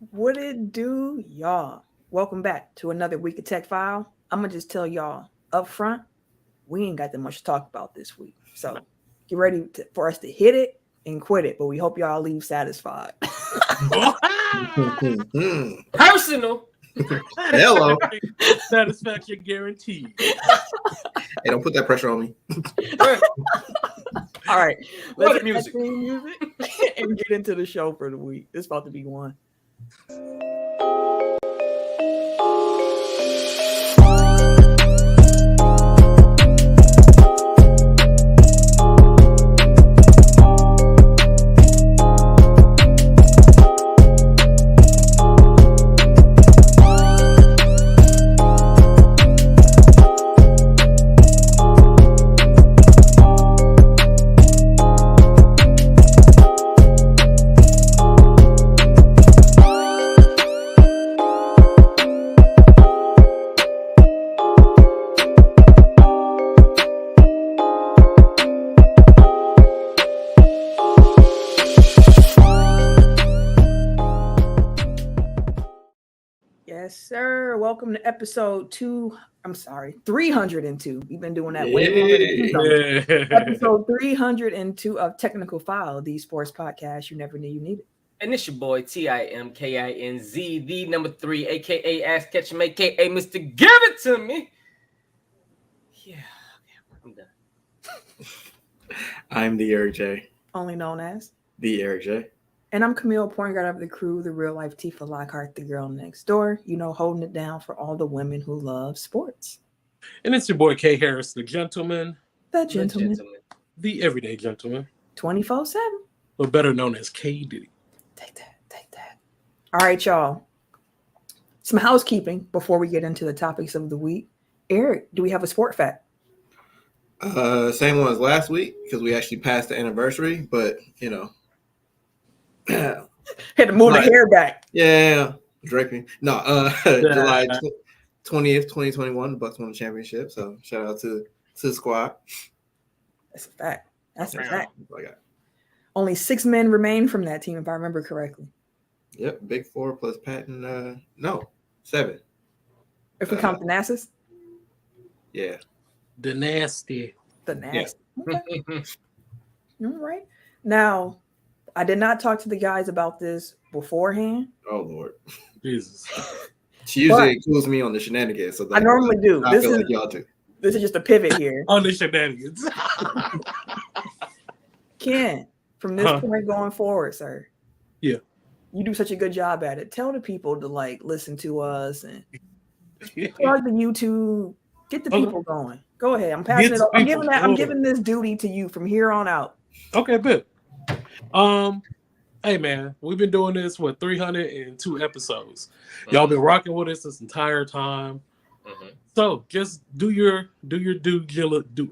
What it do, y'all? Welcome back to another week of Tech File. I'm gonna just tell y'all up front, we ain't got that much to talk about this week. So get ready for us to hit it and quit it. But we hope y'all leave satisfied. Personal. Hello. Satisfaction guaranteed. Hey, don't put that pressure on me. All right, let's What hit that music? theme music and get into the show for the week. It's about to be one. Yes, sir. Welcome to episode 302. We've been doing that way longer than 200. Episode 302 of Technical File, the sports podcast you never knew you needed. And it's your boy TIMKINZ, the number 3, aka Ass Ketchum, aka Mr. Give It To Me. Yeah, I'm done. I'm the Eric J. Only known as. The Eric J. And I'm Camille, point guard of the crew, the real life Tifa Lockhart, the girl next door. You know, holding it down for all the women who love sports. And it's your boy K Harris, the gentleman, The gentleman. the everyday gentleman, 24/7. but better known as K Diddy. Take that. All right, y'all. Some housekeeping before we get into the topics of the week. Eric, do we have a sport fact? Same one as last week because we actually passed the anniversary, but you know. Had to move the hair back. Yeah, directly. No, July 20th, 2021, the Bucks won the championship. So shout out to the squad. That's a fact. That's a That's fact. all I got. Only 6 men remain from that team, if I remember correctly. Yep, big 4 plus Patton. No, 7. If we count the Nassus. Yeah. The nasty. The Nassus. Okay. All right. Now, I did not talk to the guys about this beforehand. Oh Lord. Jesus. She usually includes me on the shenanigans. So I normally do. I feel like y'all do. This is just a pivot here. On the shenanigans. Ken, from this point going forward, sir. Yeah. You do such a good job at it. Tell the people to listen to us and plug the YouTube. Get the people going. Go ahead. I'm passing it. I'm giving this duty to you from here on out. Okay, good. Hey man, we've been doing this 302 episodes. Y'all been rocking with us this entire time. So just do your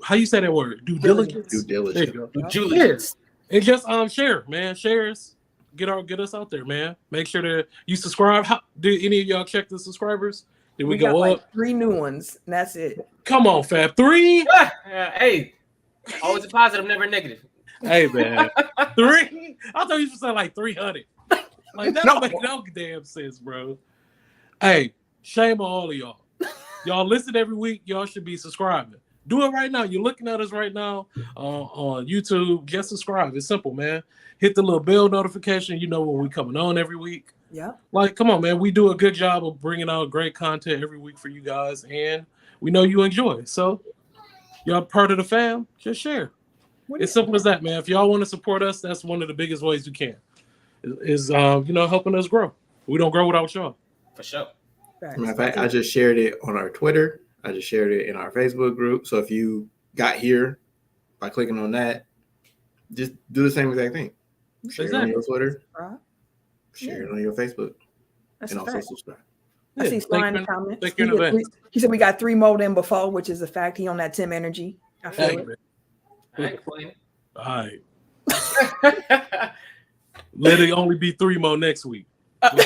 how you say that word? Due diligence. Due diligence. There you go. Due diligence. And just share, man. Shares. Get us out there, man. Make sure that you subscribe. Did any of y'all check the subscribers? Did we go got up? 3 new ones, and that's it. Come on, Fab. 3. Hey, always a positive, never a negative. Hey man, 3. I thought you said like 300. Like that don't make no damn sense, bro. Hey, shame on all of y'all. Y'all listen every week. Y'all should be subscribing. Do it right now. You're looking at us right now on YouTube. Just subscribe. It's simple, man. Hit the little bell notification. You know when we coming on every week. Yeah. Like, come on, man. We do a good job of bringing out great content every week for you guys, and we know you enjoy. So, y'all part of the fam. Just share. It's simple as that, man. If y'all want to support us, that's one of the biggest ways you can. Is helping us grow. We don't grow without y'all. For sure. Matter of fact, I just shared it on our Twitter. I just shared it in our Facebook group. So if you got here by clicking on that, just do the same exact thing. Share it on your Twitter. Share it on your Facebook. That's and also subscribe. I see Sly in the comments. He said we got 3 more than before, which is a fact. He on that Tim energy. I feel it. I ain't complaining. All right. Let it only be 3 more next week. We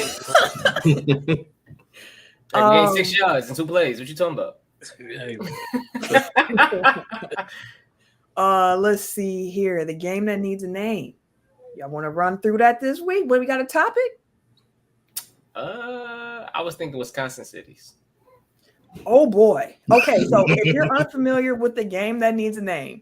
gained 6 yards in 2 plays. What you talking about? Hey, Let's see here. The game that needs a name. Y'all want to run through that this week? What we got a topic? I was thinking Wisconsin cities. Oh boy. Okay, so if you're unfamiliar with the game that needs a name,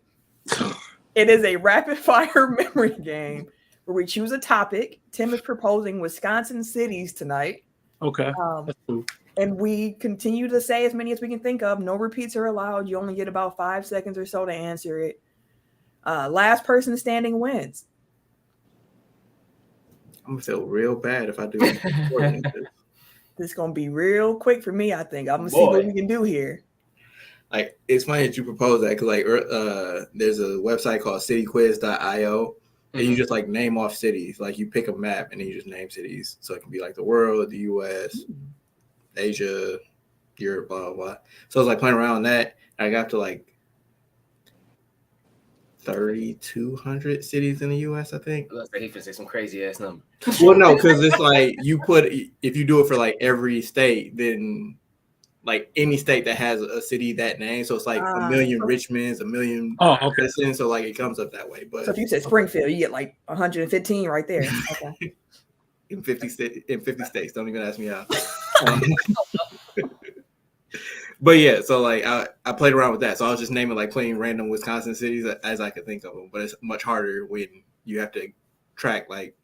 it is a rapid fire memory game where we choose a topic. Tim is proposing Wisconsin cities tonight. Okay. That's cool. And we continue to say as many as we can think of. No repeats are allowed. You only get about 5 seconds or so to answer it. Last person standing wins. I'm gonna feel real bad if I do this. This is gonna be real quick for me. I think I'm gonna see what we can do here. Like, it's funny that you propose that because like there's a website called cityquiz.io and you just like name off cities. Like you pick a map and then you just name cities. So it can be like the world, the US, Asia, Europe, blah blah blah. So I was like playing around with that. I got to like 3,200 cities in the US, I think. Looks like he could say some crazy ass number. Well, no, because it's like if you do it for like every state, then like any state that has a city that name, so it's like a million Richmonds, a million. Oh, okay. So like it comes up that way. But so if you said Springfield, you get like 115 right there. Okay. in 50 states, don't even ask me how. But yeah, so like I played around with that. So I was just naming like plain random Wisconsin cities as I could think of them. But it's much harder when you have to track like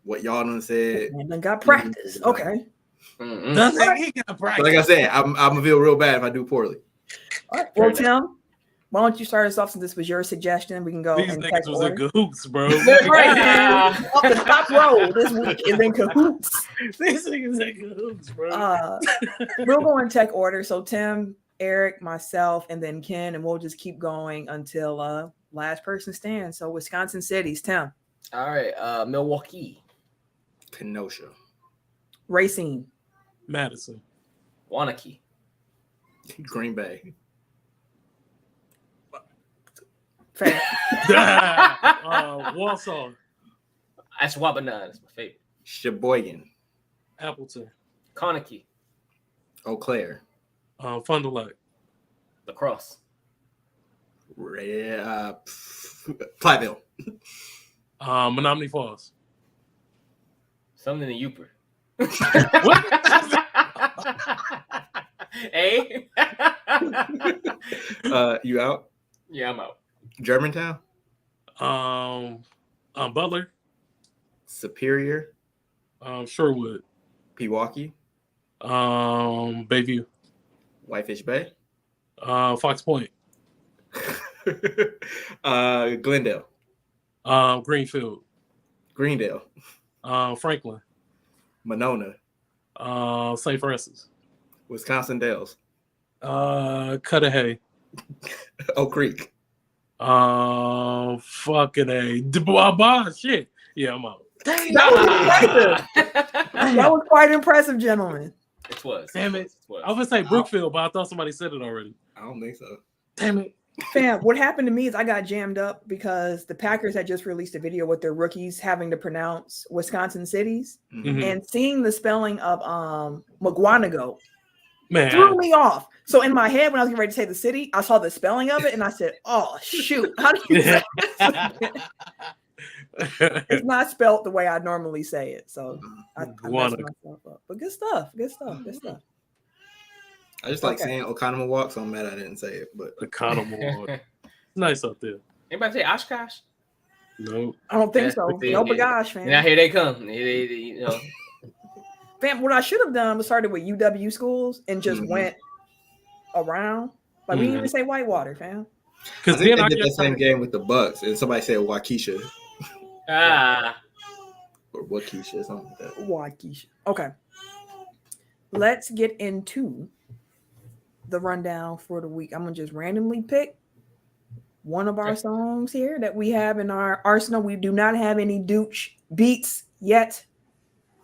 what y'all done said. And got practice. Okay. Mm-hmm. But like I said, I'm gonna feel real bad if I do poorly. All right. Well, Tim, why don't you start us off since this was your suggestion? We can go. These and niggas was in cahoots, bro. Right now, off the top row this week is in cahoots. These niggas in cahoots, bro. We'll go in tech order. So Tim, Eric, myself, and then Ken, and we'll just keep going until last person stands. So Wisconsin cities, Tim. All right. Milwaukee. Kenosha. Racine. Madison. Waunakee. Green Bay. Fair. Warsaw. That's Wabanah. That's my favorite. Sheboygan. Appleton. Conackey. Eau Claire. Fond du Lac. La Crosse. Platteville. Menominee Falls. Something in Uper. What? Hey. You out? Yeah, I'm out. Germantown. Butler. Superior. Sherwood. Pewaukee. Bayview. Whitefish Bay. Fox Point. Glendale. Greenfield. Greendale. Franklin. Monona. St. Francis. Wisconsin Dells. Cudahy. Oak Creek. Fucking A. Shit. Yeah, I'm out. Dang, that was impressive. That was quite impressive, gentlemen. It was. Damn it. I was gonna say Brookfield, but I thought somebody said it already. I don't think so. Damn it. Fam, what happened to me is I got jammed up because the Packers had just released a video with their rookies having to pronounce Wisconsin cities, and seeing the spelling of McGuanago threw me off. So in my head, when I was getting ready to say the city, I saw the spelling of it and I said, "Oh shoot, how do you say it?" It's not spelled the way I normally say it, so I messed myself up. But good stuff. I just like saying Oconomowoc, so I'm mad I didn't say it. But Oconomowoc, nice up there. Anybody say Oshkosh? No, I don't think so. No, but gosh, man. Now here they come. You know. Fam, what I should have done was started with UW schools and just went around. Like we didn't even say Whitewater, fam. Because then I did the same game with the Bucks, and somebody said Waukesha. Or Waukesha, something like that. Waukesha. Okay. Let's get into the rundown for the week. I'm gonna just randomly pick one of our songs here that we have in our arsenal. We do not have any Dooch beats yet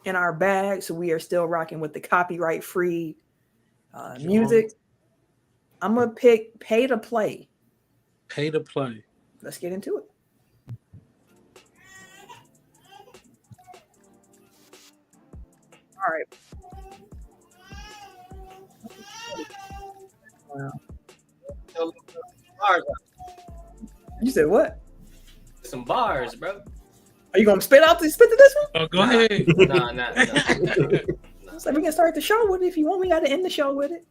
in our bag, so we are still rocking with the copyright-free music. I'm gonna pick "Pay to Play." Pay to Play. Let's get into it. All right. Wow. You said what? Some bars, bro. Are you gonna spit to this one? Oh, go ahead. Nah. So we can start the show with it if you want. We got to end the show with it.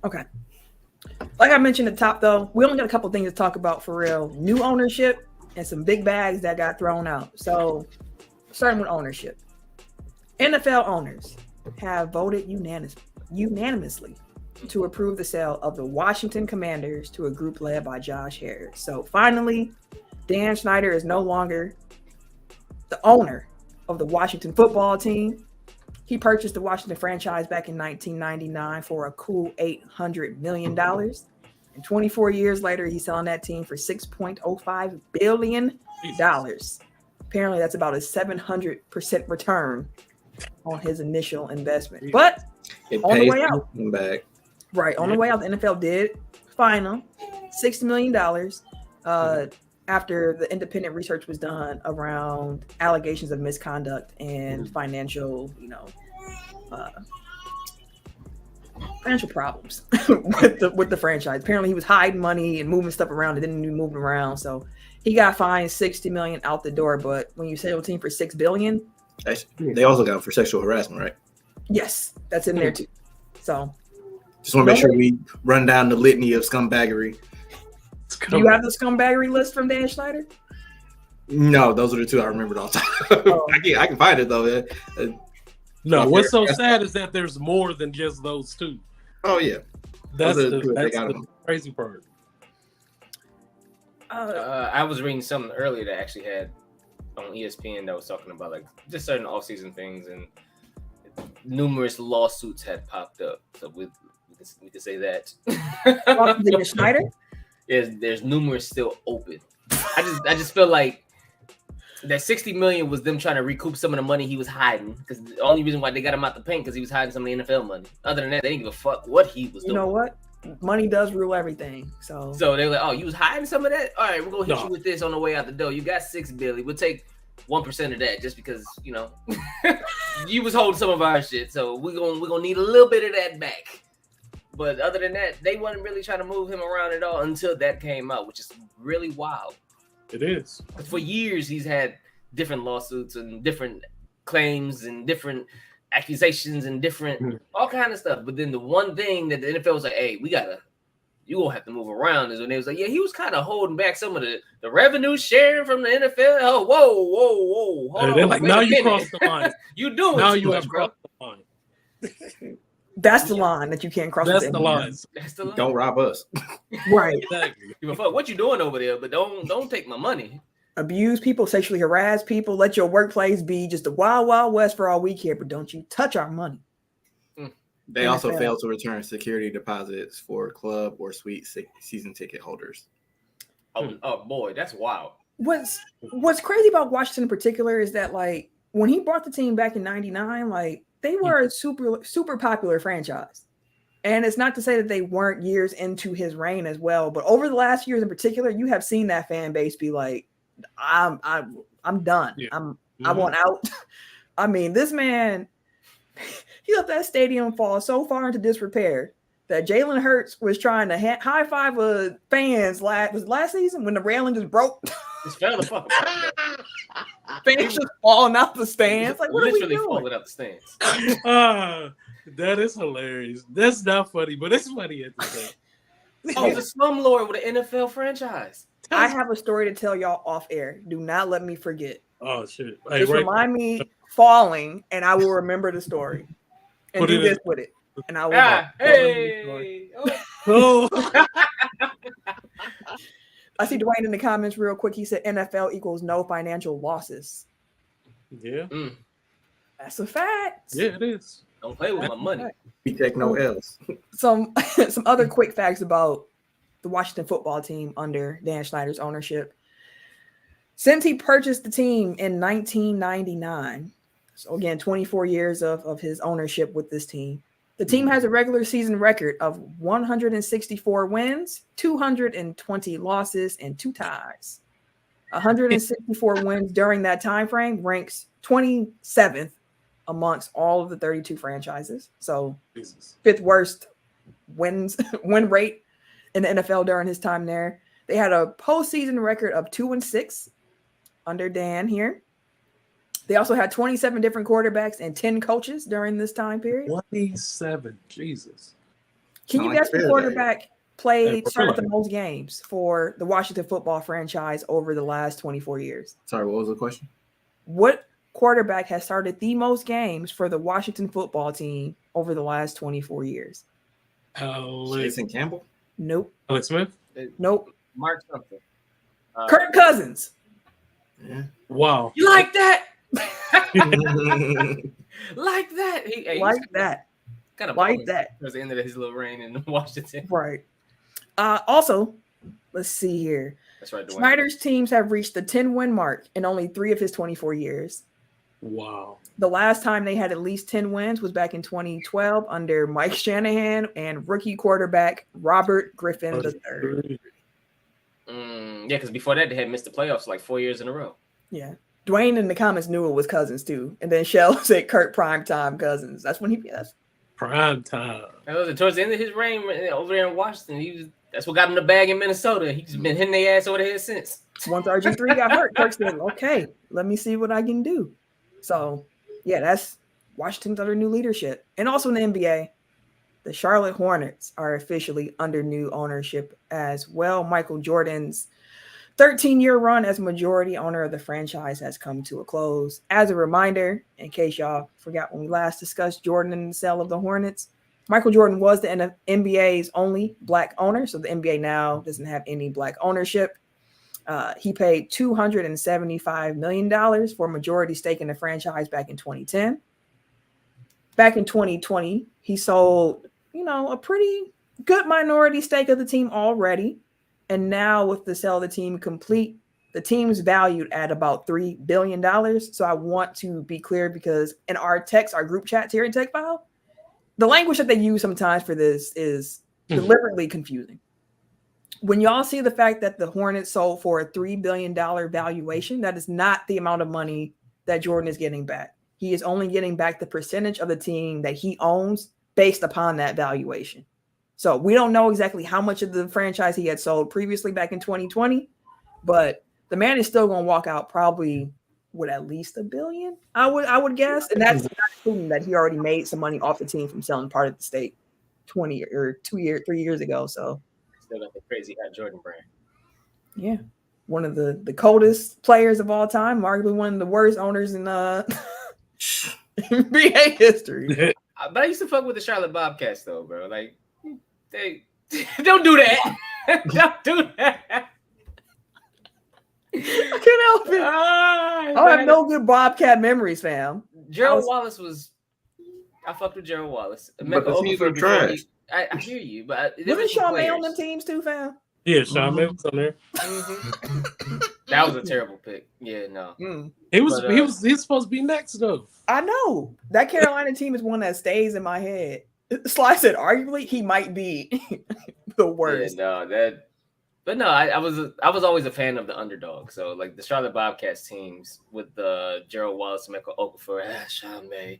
Okay. Like I mentioned at the top, though, we only got a couple things to talk about for real. New ownership and some big bags that got thrown out. So starting with ownership. NFL owners have voted unanimously to approve the sale of the Washington Commanders to a group led by Josh Harris. So finally, Dan Snyder is no longer the owner of the Washington football team. He purchased the Washington franchise back in 1999 for a cool $800 million. And 24 years later, he's selling that team for $6.05 billion. Apparently, that's about a 700% return on his initial investment. But on the way out, back. Right, on the way out, the NFL did fine him $60 million after the independent research was done around allegations of misconduct and financial problems with the franchise. Apparently, he was hiding money and moving stuff around that didn't need moving around. So he got fined $60 million out the door. But when you sell a team for $6 billion, they also got him for sexual harassment, right? Yes, that's in there too. So just want to make sure we run down the litany of scumbaggery. Do you have the scumbaggery list from Dan Schneider? No, those are the two I remembered all the time. Oh. I can find it though. No, what's so sad is that there's more than just those two. Oh yeah, that's the crazy part. I was reading something earlier that actually had on ESPN that was talking about like just certain off-season things, and numerous lawsuits had popped up. So we can say that. Dan Schneider? There's numerous still open. I just feel like that $60 million was them trying to recoup some of the money he was hiding, because the only reason why they got him out the paint because he was hiding some of the NFL money. Other than that, they didn't give a fuck what he was doing. You know what? Money does rule everything. So they were like, oh, you was hiding some of that? All right, we're gonna hit you with this on the way out the door. You got $6 billion. We'll take 1% of that just because you was holding some of our shit. So we're gonna need a little bit of that back. But other than that, they wasn't really trying to move him around at all until that came out, which is really wild. It is. For years, he's had different lawsuits and different claims and different accusations and different all kind of stuff. But then the one thing that the NFL was like, hey, you gonna have to move around, is when they was like, yeah, he was kind of holding back some of the revenue sharing from the NFL. Oh, whoa. Hold on, they're like, now you crossed the line. You doing now too you much, have bro. crossed the line. That's the line that you can't cross. That's the line. Don't rob us. Right. Exactly. Give a fuck what you doing over there, but don't take my money. Abuse people, sexually harass people. Let your workplace be just the wild, wild west for all we care, but don't you touch our money. They also failed to return security deposits for club or suite season ticket holders. Oh boy, that's wild. What's crazy about Washington in particular is that, like, when he brought the team back in '99, like, they were a super popular franchise. And it's not to say that they weren't years into his reign as well, but over the last years in particular, you have seen that fan base be like, I'm done. Yeah. I want out. I mean, this man, he let that stadium fall so far into disrepair that Jalen Hurts was trying to high five fans last season when the railing just broke. Just fell the fuck apart. Fans just falling out the stands. Like, what literally are we doing? falling out the stands. That is hilarious. That's not funny, but it's funny at the same. Oh, he's a slumlord with an NFL franchise. I have a story to tell y'all off air. Do not let me forget. Oh shit! Just remind me falling, and I will remember the story. And do this with it, and I will. Hey! Oh. I see Dwayne in the comments real quick. He said NFL equals no financial losses. Yeah, that's a fact. Yeah, it is. Don't play with my money. We take no L's. Some other quick facts about the Washington football team under Dan Snyder's ownership. Since he purchased the team in 1999, so again, 24 years of his ownership with this team, the team has a regular season record of 164 wins, 220 losses, and 2 ties. 164 wins during that time frame ranks 27th amongst all of the 32 franchises. So fifth worst win rate in the NFL during his time there. They had a postseason record of 2-6 under Dan here. They also had 27 different quarterbacks and 10 coaches during this time period. 27. Jesus. Can you Sound like guess a what fair quarterback played Hey, started the really? most games for the Washington football franchise over the last 24 years? Sorry, what was the question? What quarterback has started the most games for the Washington football team over the last 24 years? Jason Campbell? Nope. Alex Smith? Nope. Mark something. Kirk Cousins. Yeah. Wow. You like that? Like Like that? Like that. Kind of Like that. towards the end of his little reign in Washington. Right. Also, let's see here. That's right. Dwayne. Snyder's teams have reached the 10-win mark in only 3 of his 24 years. Wow. The last time they had at least 10 wins was back in 2012 under Mike Shanahan and rookie quarterback Robert Griffin III. Yeah, because before that they had missed the playoffs like 4 years in a row. Yeah. Dwayne in the comments knew it was Cousins too. And then Shell said Kurt Primetime Cousins. That's when he Prime time. And towards the end of his reign over there in Washington, that's what got him the bag in Minnesota. He's been hitting their ass over the head since. Once RG3 got hurt, Kirk said, okay, let me see what I can do. So, yeah, that's Washington's under new leadership. And also in the NBA, the Charlotte Hornets are officially under new ownership as well. Michael Jordan's 13-year run as majority owner of the franchise has come to a close. As a reminder, in case y'all forgot when we last discussed Jordan and the sale of the Hornets, Michael Jordan was the NBA's only black owner, so the NBA now doesn't have any black ownership. He paid $275 million for a majority stake in the franchise back in 2010. Back in 2020, he sold, a pretty good minority stake of the team already. And now with the sale of the team complete, the team's valued at about $3 billion. So I want to be clear because in our group chats here in TechFile, the language that they use sometimes for this is deliberately confusing. When y'all see the fact that the Hornets sold for a $3 billion valuation, that is not the amount of money that Jordan is getting back. He is only getting back the percentage of the team that he owns based upon that valuation. So we don't know exactly how much of the franchise he had sold previously back in 2020, but the man is still going to walk out probably with at least $1 billion, I would guess. And that's not including that he already made some money off the team from selling part of the stake 3 years ago. So Still got the crazy Hot Jordan brand. yeah, one of the coldest players of all time, arguably one of the worst owners in NBA history. But I used to fuck with the Charlotte Bobcats though, bro. Like they don't do that. Don't do that. I can't help it. I have no good Bobcat memories, fam. Gerald Wallace I fucked with Gerald Wallace. But the teams were trash. I hear you, but wasn't Sean May on them teams too, fam? Yeah, Sean May was on there. That was a terrible pick. Yeah, no. He was supposed to be next though. I know that Carolina team is one that stays in my head. Sly said, arguably, he might be the worst. Yeah, I was always a fan of the underdog. So like the Charlotte Bobcats teams with Gerald Wallace, Michael Okafor, Sean May,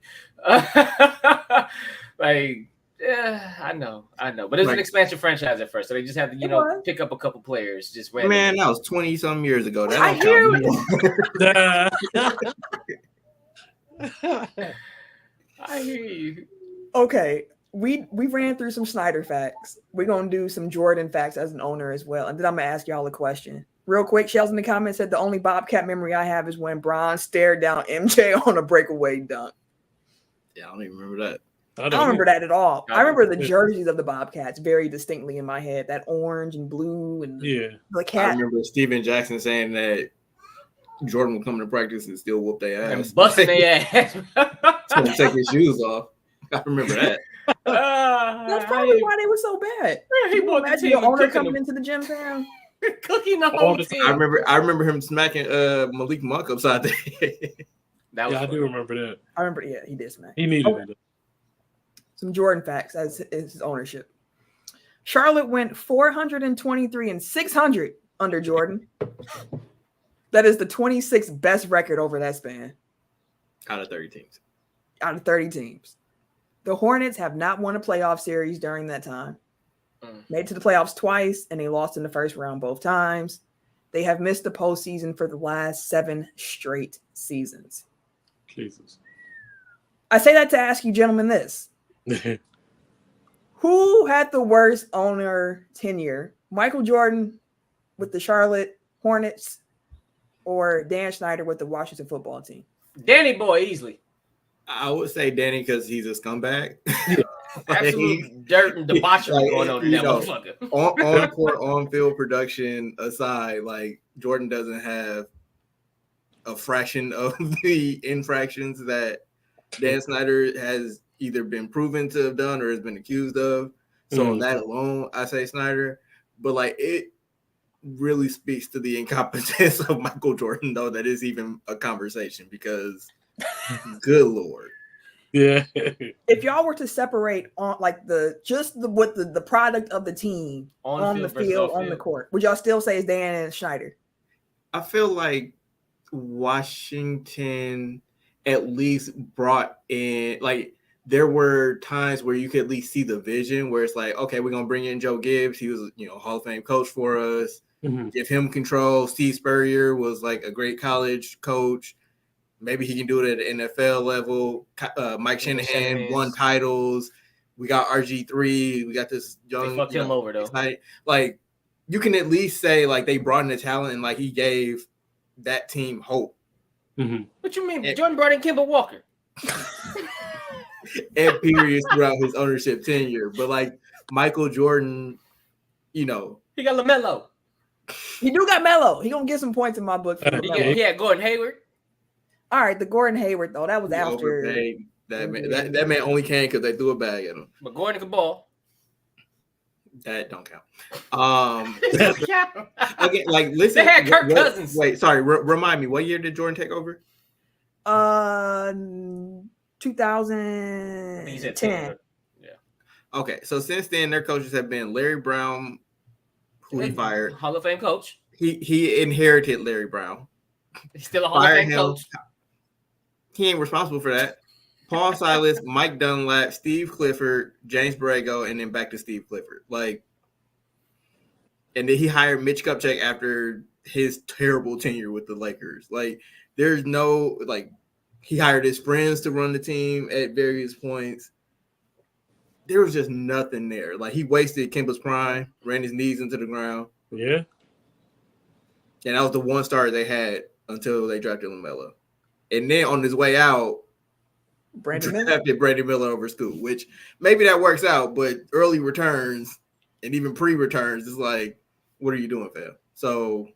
like. Yeah, I know, but it was an expansion franchise at first, so they just had to, pick up a couple players. Just randomly. Man, that was 20-some years ago. That I hear you. Okay, we ran through some Snyder facts. We're gonna do some Jordan facts as an owner as well, and then I'm gonna ask y'all a question real quick. Shells in the comments said the only Bobcat memory I have is when Bron stared down MJ on a breakaway dunk. Yeah, I don't even remember that. I don't remember that at all. I remember the jerseys of the Bobcats very distinctly in my head. That orange and blue and the cat. I remember Steven Jackson saying that Jordan would come to practice and still whoop their ass. And busting their ass. To take his shoes off. I remember that. That's probably why they were so bad. He bought the team. The owner coming into the gym, fam. Cooking the whole team. I remember him smacking Malik Monk upside the head. I do remember that. I remember, he did smack. He needed it. Some Jordan facts as his ownership. Charlotte went 423-600 under Jordan. That is the 26th best record over that span. Out of 30 teams. Out of 30 teams. The Hornets have not won a playoff series during that time. Made it to the playoffs twice, and they lost in the first round both times. They have missed the postseason for the last 7 straight seasons. Jesus. I say that to ask you, gentlemen, this: who had the worst owner tenure, Michael Jordan with the Charlotte Hornets, or Dan Snyder with the Washington Football Team? Danny Boy easily. I would say Danny because he's a scumbag. Absolute dirt and debauchery going on in that motherfucker. on court, on field production aside, like Jordan doesn't have a fraction of the infractions that Dan Snyder has either been proven to have done or has been accused of. So on that alone, I say Snyder. But like it really speaks to the incompetence of Michael Jordan, though, that is even a conversation because good Lord. Yeah. If y'all were to separate on like the product of the team on the field, on the court, would y'all still say it's Dan and Schneider? I feel like Washington at least brought in, like, there were times where you could at least see the vision where it's like, okay, we're gonna bring in Joe Gibbs. He was, Hall of Fame coach for us. Give him control. Steve Spurrier was like a great college coach. Maybe he can do it at the NFL level. Mike Shanahan won titles. We got RG3. We got this young. They fucked him over though. Like you can at least say like they brought in the talent and like he gave that team hope. What you mean? Jordan brought in Kemba Walker. At periods throughout his ownership tenure, but like Michael Jordan, he got LaMelo. He do got Melo. He gonna get some points in my book. He had Gordon Hayward. All right, the Gordon Hayward though, that was after. Overpaid. That man only came because they threw a bag at him. But Gordon could ball. That don't count. Okay, like listen. They had Kirk Cousins. Wait, sorry. Remind me, what year did Jordan take over? 2010. Yeah. Okay, so since then, their coaches have been Larry Brown, who he fired. Hall of Fame coach. He inherited Larry Brown. He's still a Hall of Fame coach. He ain't responsible for that. Paul Silas, Mike Dunlap, Steve Clifford, James Borrego, and then back to Steve Clifford. Like, and then he hired Mitch Kupchak after his terrible tenure with the Lakers. Like, there's no, like, he hired his friends to run the team at various points. There was just nothing there. Like, he wasted Kemba's prime, ran his knees into the ground. Yeah. And that was the one star they had until they drafted LaMelo. And then on his way out, drafted Brandon Miller over Scoot, which maybe that works out, but early returns and even pre-returns is like, what are you doing, fam? So,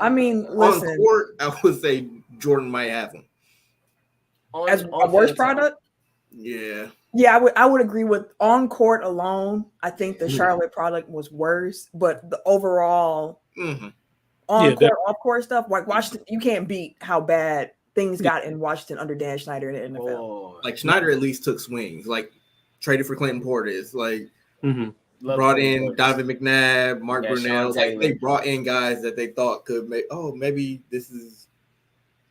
I mean, listen. On court, I would say Jordan might have him. As a worst product? Yeah. Yeah, I would agree with on court alone. I think the Charlotte product was worse, but the overall on court, off court stuff, like Washington, you can't beat how bad things got in Washington under Dan Snyder in the NFL. Like Snyder at least took swings, like traded for Clinton Portis, like brought in Donovan McNabb, Mark Brunell. Like they brought in guys that they thought could make. Oh, maybe this is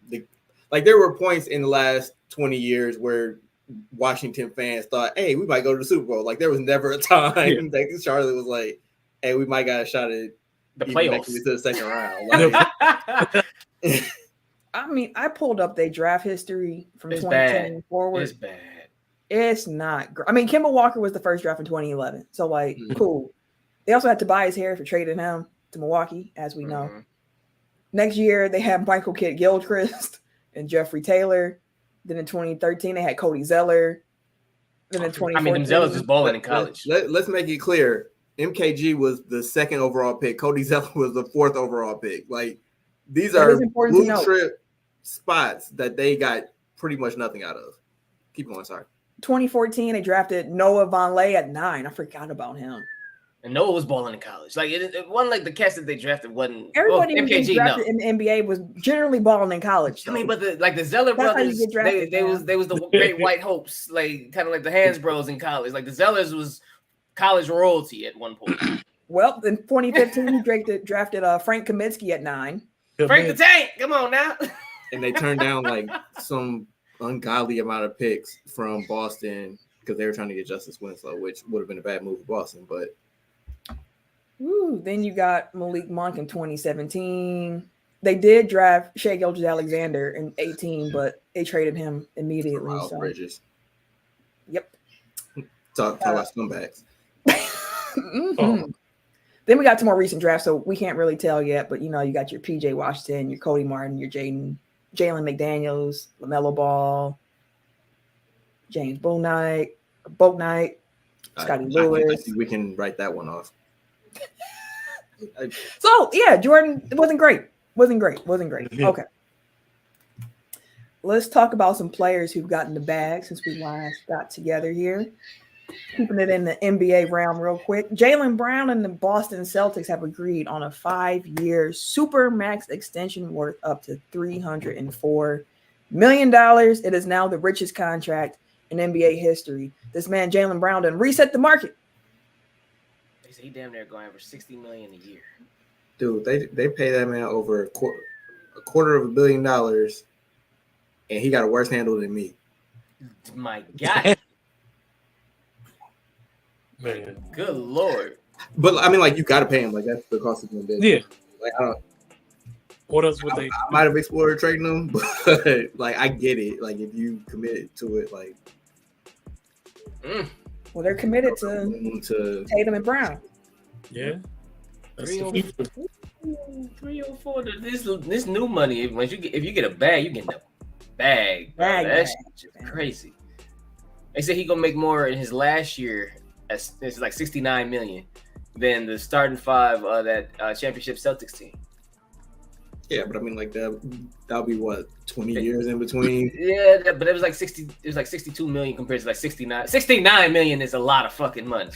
the. Like there were points in the last 20 years where Washington fans thought, hey, we might go to the Super Bowl. Like there was never a time that Charlotte was like, hey, we might got a shot at the playoffs to the second round. Like, I mean, I pulled up their draft history from 2010 forward. It's bad. It's not great. I mean, Kemba Walker was the first draft in 2011. So like, cool. They also had Tobias Harris for trading him to Milwaukee, as we know. Next year, they had Michael Kidd Gilchrist and Jeffrey Taylor. Then in 2013, they had Cody Zeller. Then in 2014, I mean, Zeller's just balling in college. Let's make it clear. MKG was the second overall pick. Cody Zeller was the fourth overall pick. Like these are blue trip spots that they got pretty much nothing out of. Keep going, sorry. 2014, they drafted Noah Vonleh at 9. I forgot about him. And Noah was balling in college. Like it wasn't like the cast that they drafted wasn't. Everybody who gets drafted in the NBA was generally balling in college. I mean, but the Zeller brothers, they was the great white hopes, like kind of like the Hands Bros in college. Like the Zellers was college royalty at one point. Well, in 2015, he drafted Frank Kaminsky at 9. Frank the Tank, come on now. And they turned down like some ungodly amount of picks from Boston because they were trying to get Justice Winslow, which would have been a bad move for Boston, but. Then you got Malik Monk in 2017. They did draft Shai Gilgeous-Alexander in 18, but they traded him immediately. Miles Bridges. Yep. Talk about scumbags. Mm-hmm. Then we got some more recent drafts, so we can't really tell yet. But you got your PJ Washington, your Cody Martin, your Jalen McDaniels, LaMelo Ball, James Bouknight, Scotty Lewis. We can write that one off. So yeah, Jordan, it wasn't great. Okay. Let's talk about some players who've gotten the bag since we last got together here. Keeping it in the NBA realm real quick. Jaylen Brown and the Boston Celtics have agreed on a 5-year super max extension worth up to $304 million. It is now the richest contract in NBA history. This man, Jaylen Brown, done reset the market. They say he damn near going over $60 million a year. Dude, they pay that man over $250 million, and he got a worse handle than me. My God. Man. Good Lord. But I mean, like, you gotta pay him. Like, that's the cost of doing business. Yeah. Like, what else would they? I might have explored trading them, but like, I get it. Like, if you committed to it, like, well, they're committed to Tatum and Brown. Yeah. 304. This new money. If you get a bag, you get a bag. That's crazy. They said he gonna make more in his last year. It's like $69 million than the starting five of that championship Celtics team. Yeah, but I mean, like, that'll be what, 20 years in between. Yeah, but it was like 60. It was like 62 million compared to like 69. 69 million is a lot of fucking money.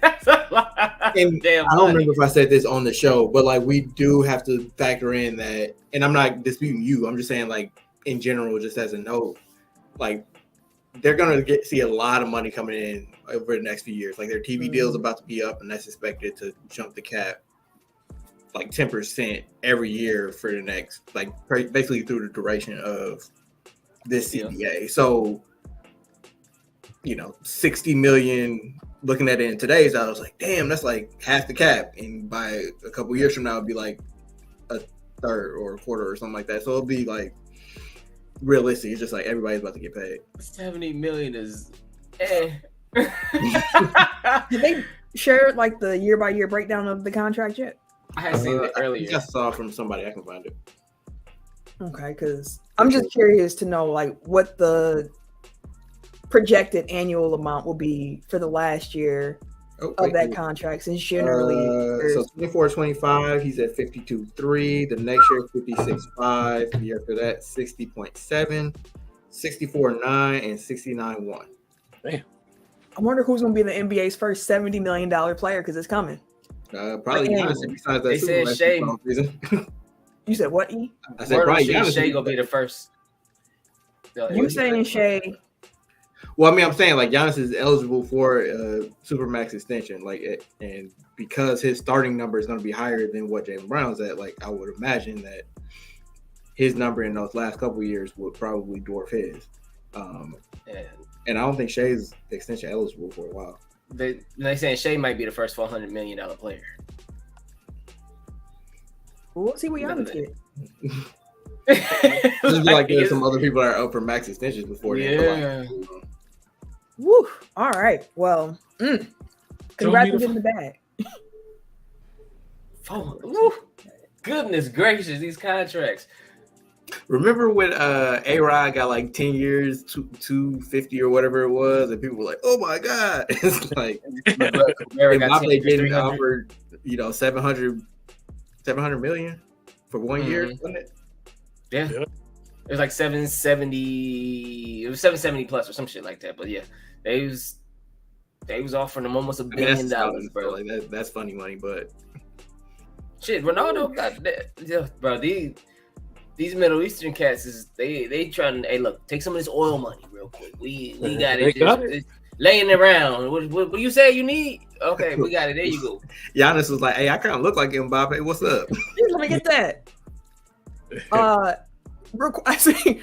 That's a lot. And I don't remember if I said this on the show, but like, we do have to factor in that. And I'm not disputing you. I'm just saying, like, in general, just as a note, like, they're gonna see a lot of money coming in over the next few years. Like, their TV deal is about to be up, and that's expected to jump the cap like 10% every year for the next, like, basically through the duration of this CBA. So, 60 million. Looking at it in today's, I was like, damn, that's like half the cap. And by a couple years from now, it'll be like a third or a quarter or something like that. So it'll be like realistic. It's just like everybody's about to get paid. 70 million is Did they share like the year by year breakdown of the contract yet? I had seen it earlier. I saw from somebody. I can find it. Okay, because I'm just curious to know like what the projected annual amount will be for the last year of that contract, since generally so 24-25, he's at 52.3. The next year 56.5. The year after that 60.7, 64.9, and 69.1. Damn. I wonder who's going to be the NBA's first $70 million player, because it's coming. Probably Giannis. Besides that, they said Shai. You said what? E? I said probably Giannis. Shai gonna be the first. You saying Shai? Well, I mean, I'm saying like Giannis is eligible for a supermax extension, like, and because his starting number is going to be higher than what Jaylen Brown's at, like, I would imagine that his number in those last couple of years would probably dwarf his. And I don't think Shai's extension eligible for a while. They saying Shai might be the first $400 million player. Well, we'll see what Giannis get. Like there's some other people that are up for max extensions before. Yeah. Woo! All right. Well, congrats on getting the bag. Goodness gracious, these contracts. Remember when A-Rod got like 10 years, 250 or whatever it was, and people were like, "Oh my god!" It's like Mbappe getting offered, 700 million for 1 year, wasn't it? Yeah. It was like 770. It was 770 plus or some shit like that. But yeah, they was offering them almost $1 billion, bro. Like that's funny money, but shit, Ronaldo got that. Yeah, bro. These Middle Eastern cats they trying to, hey, look, take some of this oil money real quick. We got it. It's laying around. What you say you need? Okay, we got it. There you go. Giannis was like, "Hey, I kind of look like Mbappe. What's up?" Let me get that. I see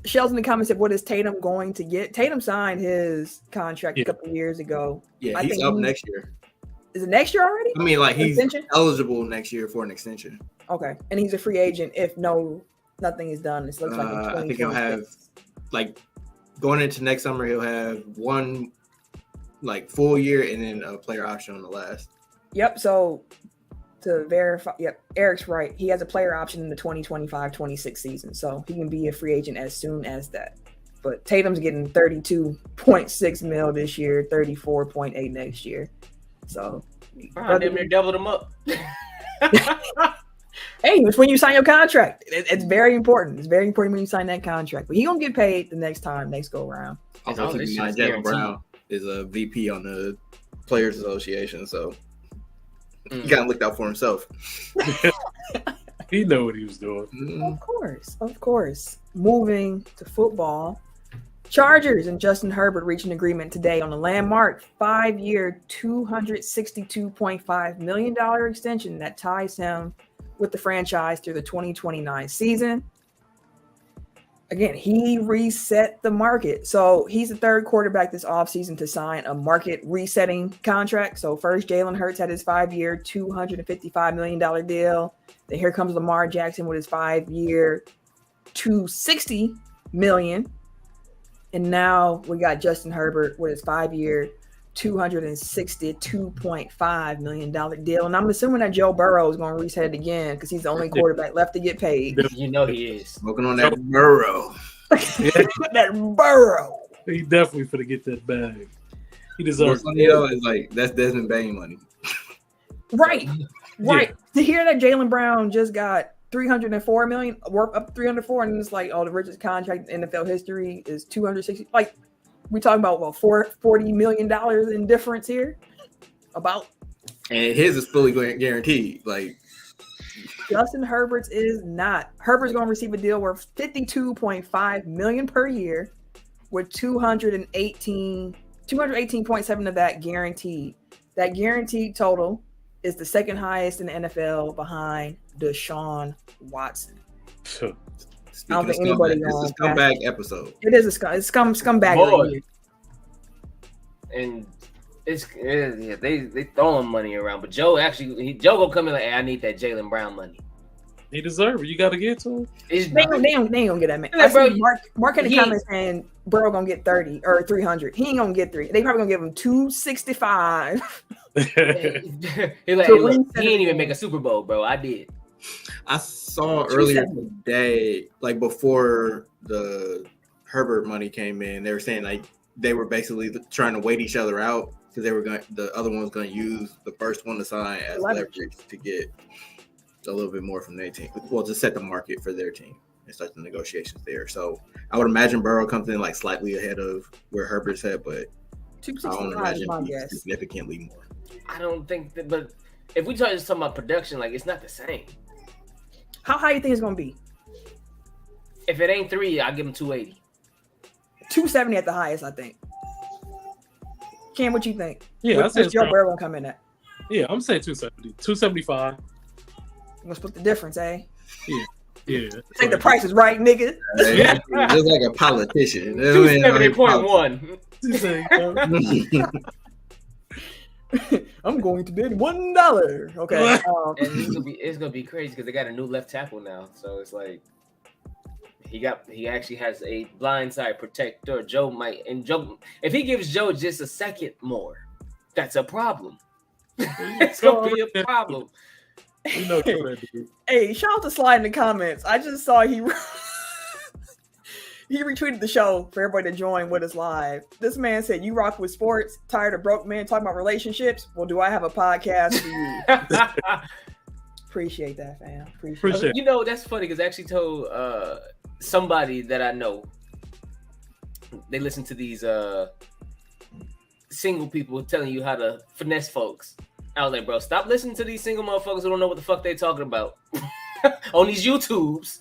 Shells in the comments said, "What is Tatum going to get?" Tatum signed his contract a couple of years ago. Yeah, he's up next year. Is it next year already? I mean, like he's Extension? eligible next year for an extension. Okay, and he's a free agent if nothing is done. It looks like in I think he'll have 2026. Going into next summer, he'll have one full year and then a player option on the last. Yep. So to verify, Eric's right. He has a player option in the 2025-26 season, so he can be a free agent as soon as that. But Tatum's getting $32.6 million this year, $34.8 next year. So they doubled him up. Hey, it's when you sign your contract. It's very important. It's very important when you sign that contract. But he gonna get paid the next go around. Also, Jaylen Brown is a VP on the Players Association, so he kind of looked out for himself. He knew what he was doing. Of course. Moving to football, Chargers and Justin Herbert reached an agreement today on a landmark 5-year, $262.5 million extension that ties him with the franchise through the 2029 season. Again, he reset the market. So he's the third quarterback this offseason to sign a market resetting contract. So first, Jalen Hurts had his 5-year, $255 million deal. Then here comes Lamar Jackson with his 5-year, $260 million. And now we got Justin Herbert with his 5-year, $262.5 million deal. And I'm assuming that Joe Burrow is going to reset it again because he's the only quarterback left to get paid. You know he is. Smoking on that Burrow. That Burrow. He definitely finna get that bag. He deserves it. Is like, that's Desmond Bain money. Right. Yeah. To hear that Jaylen Brown just got $304 million, worth up $304, and it's like, oh, the richest contract in NFL history is $260. Like, we talking about $40 million in difference here. And his is fully guaranteed. Like Justin Herbert's is not. Herbert's going to receive a deal worth $52.5 million per year, with 218.7 of that guaranteed. That guaranteed total is the second highest in the NFL behind Deshaun Watson. Speaking I don't think anybody it's a scumbag episode. It is a scumbag. And they throwing money around, but Joe gonna come in like, hey, I need that Jaylen Brown money. He deserves it. You got to get to him. They ain't gonna get that man. I see Mark in the comments saying Burrow gonna get 30 or 300. He ain't gonna get 3. They probably gonna give him 265. He ain't even make a Super Bowl, bro. I did. I saw earlier today, like before the Herbert money came in, they were saying like they were basically trying to wait each other out because the other one was going to use the first one to sign as leverage to get a little bit more from their team. Well, to set the market for their team and start the negotiations there. So I would imagine Burrow comes in like slightly ahead of where Herbert's at, but I don't imagine he's significantly more. I don't think that, but if we just talking about production, like it's not the same. How high you think it's gonna be? If it ain't 3, I'll give him 280. 270 at the highest, I think. Cam, what you think? Yeah, What's Joe Burrow gonna come in at? Yeah, I'm saying 270, 275. Gonna split the difference, eh? Yeah. Think the price is right, nigga. Yeah, just like a politician. 270.1. I'm going to bid $1. Okay. And it's gonna be crazy because they got a new left tackle now. So it's like he actually has a blindside protector. If he gives Joe just a second more, that's a problem. It's gonna be a problem. You know, hey, shout out to Slide in the comments. I just saw he retweeted the show for everybody to join with us live. This man said, "You rock with sports, tired of broke men talking about relationships? Well, do I have a podcast for you?" Appreciate that, fam. Appreciate it. You know, that's funny because I actually told somebody that I know, they listen to these single people telling you how to finesse folks. I was like, bro, stop listening to these single motherfuckers who don't know what the fuck they talking about on these YouTubes.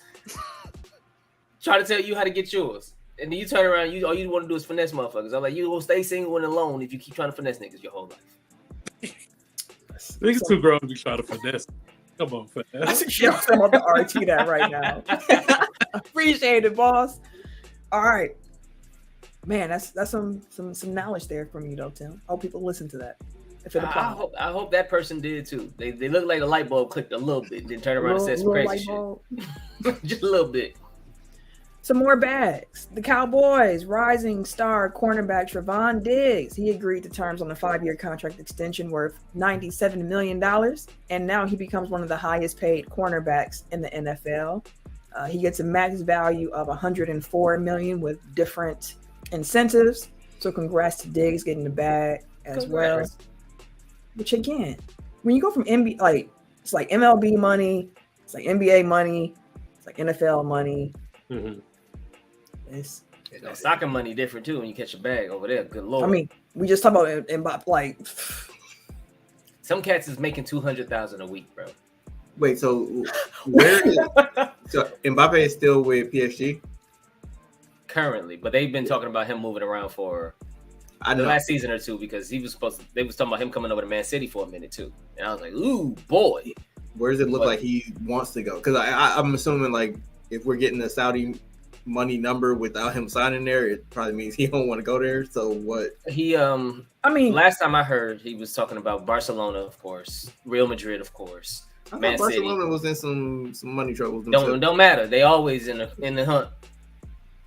Try to tell you how to get yours. And then you turn around, all you want to do is finesse motherfuckers. I'm like, you will stay single and alone if you keep trying to finesse niggas your whole life. Niggas too grown to be trying to finesse. Come on, finesse. I see shit I'm about to RT that right now. Appreciate it, boss. All right. Man, that's some knowledge there from you though, Tim. Hope people listen to that. if it applies. I hope that person did too. They look like a light bulb clicked a little bit, then turned around and said some crazy shit. Just a little bit. Some more bags. The Cowboys rising star cornerback Trevon Diggs. He agreed to terms on a 5-year contract extension worth $97 million, and now he becomes one of the highest paid cornerbacks in the NFL. He gets a max value of $104 million with different incentives. So congrats to Diggs getting the bag as well. Which again, when you go from NBA, like it's like MLB money, it's like NBA money, it's like NFL money. Mm-hmm. It's soccer money different too when you catch a bag over there. Good lord. I mean, we just talk about Mbappe, like some cats is making $200,000 a week, bro. Wait, so where is so Mbappe is still with PSG? Currently, but they've been talking about him moving around for the last season or two because they was talking about him coming over to Man City for a minute too. And I was like, ooh, boy. Where does it look like he wants to go? Because I'm assuming like if we're getting the Saudi money number without him signing there, it probably means he don't want to go there. So what? He last time I heard he was talking about Barcelona, of course, Real Madrid, of course. I Man thought Barcelona City. was in some money trouble. Don't matter. They always in the hunt.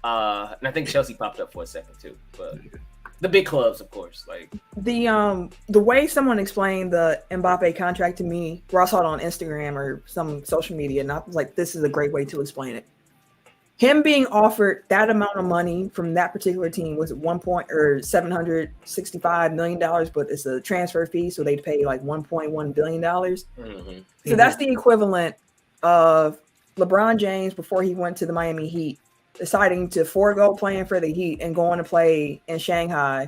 And I think Chelsea popped up for a second too, but the big clubs, of course, like the way someone explained the Mbappe contract to me, where I saw it on Instagram or some social media, and I was like, this is a great way to explain it. Him being offered that amount of money from that particular team was $765 million, but it's a transfer fee, so they'd pay like $1.1 billion. Mm-hmm. So that's the equivalent of LeBron James before he went to the Miami Heat, deciding to forego playing for the Heat and going to play in Shanghai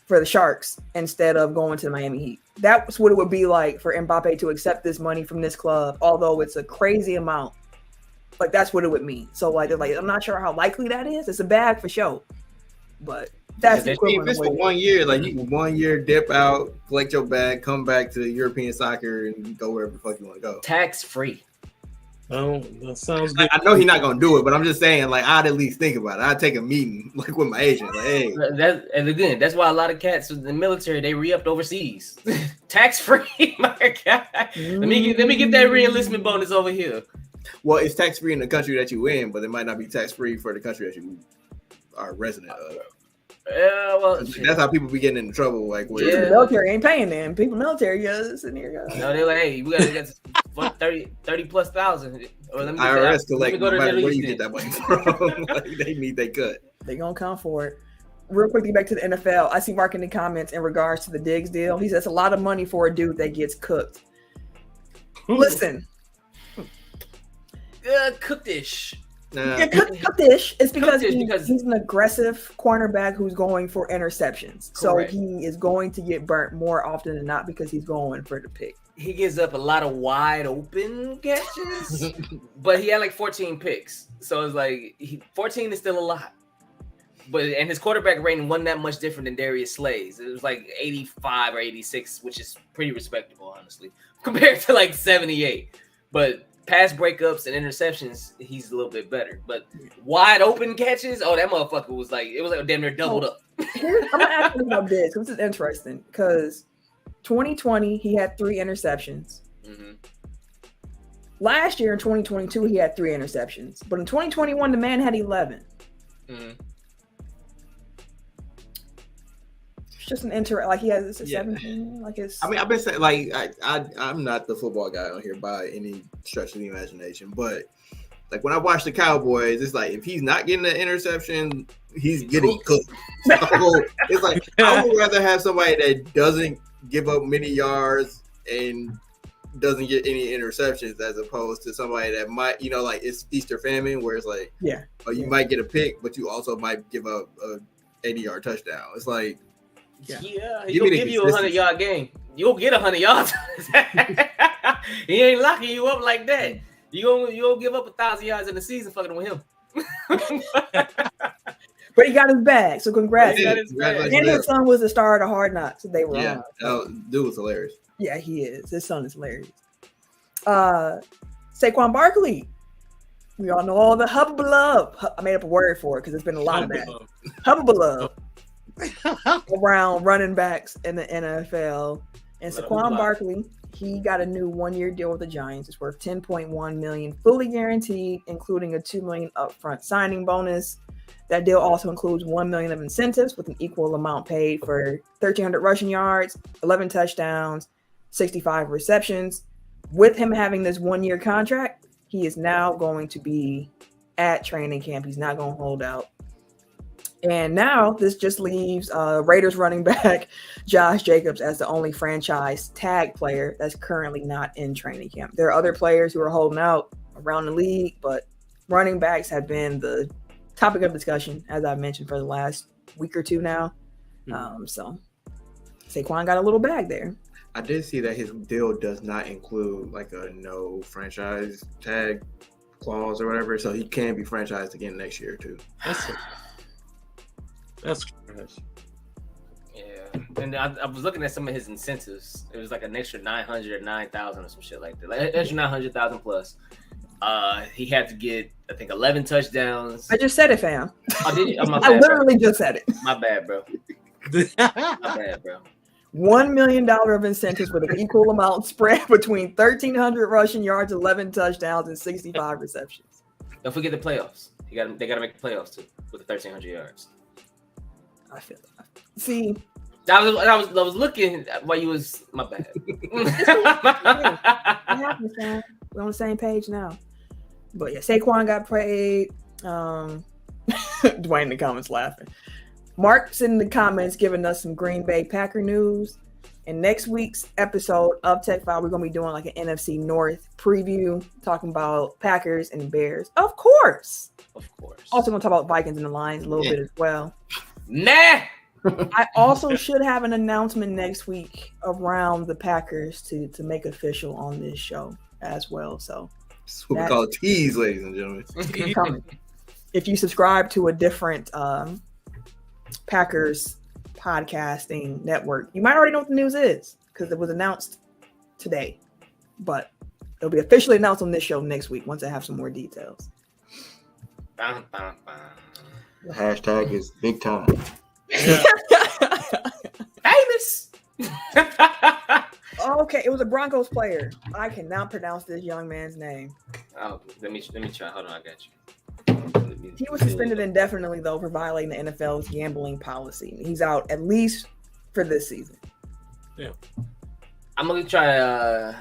for the Sharks instead of going to the Miami Heat. That's what it would be like for Mbappe to accept this money from this club, although it's a crazy amount. Like that's what it would mean. So like I'm not sure how likely that is. It's a bag for sure, but that's the equivalent. If it's for 1 year, like you can 1 year dip out, collect your bag, come back to European soccer, and go wherever the fuck you want to go. Tax free. Oh, that sounds good. I know he's not gonna do it, but I'm just saying, like I'd at least think about it. I'd take a meeting like with my agent, like, hey. And again, that's why a lot of cats in the military they re-upped overseas, tax free. My God, let me get that re-enlistment bonus over here. Well, it's tax free in the country that you in, but it might not be tax free for the country that you are resident of. Yeah, well, that's how people be getting into trouble. Like, the military ain't paying them. People, military, sitting here. No, they're like, hey, we gotta get 30 plus thousand. Or let me IRS collect no matter where you then. get that money from. Like, they need they cut. They gonna come for it. Real quickly back to the NFL. I see Mark in the comments in regards to the Diggs deal. He says a lot of money for a dude that gets cooked. Listen. Cooked-ish. Cooked-ish. It's because he's an aggressive cornerback who's going for interceptions. Correct. So he is going to get burnt more often than not because he's going for the pick. He gives up a lot of wide open catches, but he had like 14 picks. So it's like 14 is still a lot. And his quarterback rating wasn't that much different than Darius Slay's. It was like 85 or 86, which is pretty respectable, honestly, compared to like 78. But pass breakups and interceptions, he's a little bit better. But wide open catches, that motherfucker was like damn near doubled up. I'm gonna ask you about this. This is interesting because 2020 he had 3 interceptions. Mm-hmm. Last year in 2022 he had 3 interceptions, but in 2021 the man had 11. Mm-hmm. Just an like he has 17. Like it's. I mean, I've been saying like I'm not the football guy on here by any stretch of the imagination, but like when I watch the Cowboys, it's like if he's not getting an interception, he's getting cooked. So it's like I would rather have somebody that doesn't give up many yards and doesn't get any interceptions as opposed to somebody that might, like it's Easter famine where it's like, you might get a pick, but you also might give up a 80-yard touchdown. It's like. Yeah, he'll give you a 100-yard game. You'll get 100 yards. He ain't locking you up like that. You'll give up 1,000 yards in the season fucking with him. But he got his bag, so congrats. And his son was the star of the Hard Knocks. So they were dude was hilarious. Yeah, he is. His son is hilarious. Saquon Barkley. We all know all the hubba-love. I made up a word for it because there's been a lot of that. Hubba-love. Around running backs in the NFL. And Saquon Barkley, he got a new 1-year deal with the Giants. It's worth $10.1 million, fully guaranteed, including a $2 million upfront signing bonus. That deal also includes $1 million of incentives with an equal amount paid for 1,300 rushing yards, 11 touchdowns, 65 receptions. With him having this 1-year contract, he is now going to be at training camp. He's not going to hold out. And now this just leaves Raiders running back Josh Jacobs as the only franchise tag player that's currently not in training camp. There are other players who are holding out around the league, but running backs have been the topic of discussion, as I've mentioned, for the last week or two now. So Saquon got a little bag there. I did see that his deal does not include like a no franchise tag clause or whatever, so he can be franchised again next year too. That's trash. Yeah, and I was looking at some of his incentives. It was like an extra 900 or 9,000 or some shit like that, like extra 900,000 plus. He had to get, I think, 11 touchdowns. I just said it, fam. Oh, did you? Oh, my I bad, literally bro. just said it. My bad, bro. My bad, bro. $1 million of incentives with an equal amount spread between 1,300 rushing yards, 11 touchdowns, and 65 receptions. Don't forget the playoffs. They got to make the playoffs too with the 1,300 yards. I feel that. See, I was looking while you was my bad. what happened, fam? We're on the same page now. But yeah, Saquon got paid. Dwayne in the comments laughing. Mark's in the comments giving us some Green Bay Packer news. In next week's episode of Tech File, we're going to be doing like an NFC North preview, talking about Packers and Bears. Of course. Also going to talk about Vikings and the Lions a little bit as well. Nah. I also should have an announcement next week around the Packers to make official on this show as well. So that's what we call a tease, ladies and gentlemen. If you subscribe to a different Packers podcasting network, you might already know what the news is because it was announced today, but it'll be officially announced on this show next week once I have some more details. The hashtag is big time. Famous. Okay, it was a Broncos player. I cannot pronounce this young man's name. Oh, let me try. Hold on, I got you. He was suspended indefinitely though for violating the NFL's gambling policy. He's out at least for this season. Yeah. I'm gonna try.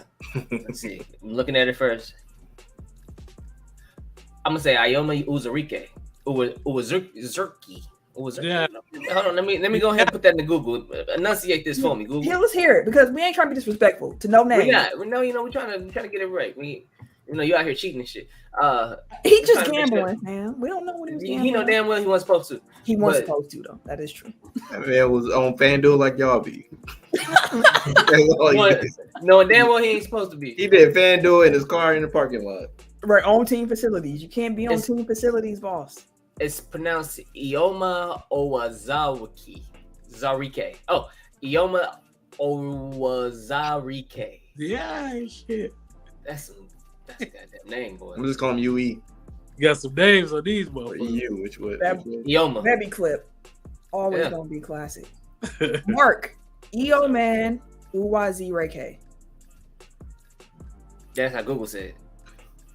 Let's see. I'm looking at it first. I'm gonna say Ioma Uzurike. Uzurki. Yeah. Hold on. Let me go ahead and put that in the Google. Enunciate this for me, Google. Yeah, let's hear it because we ain't trying to be disrespectful to no name. We're trying to get it right. You out here cheating and shit. He just gambling, man. We don't know what he was gambling. He know damn well he wasn't supposed to. He wasn't supposed to though. That is true. That man was on FanDuel like y'all be. Knowing damn well he ain't supposed to be. He did FanDuel in his car in the parking lot. Right, on team facilities. You can't be on team facilities, boss. It's pronounced Ioma Owazarike. Zarike. Oh, Ioma Owazarike. Yeah, shit. That's a goddamn name, boy. I'm just calling him UE. You got some names on these Or motherfuckers. EU, which would. Ioma. Baby clip. Always gonna be classic. Mark. Ioman Uwazirike. That's how Google said.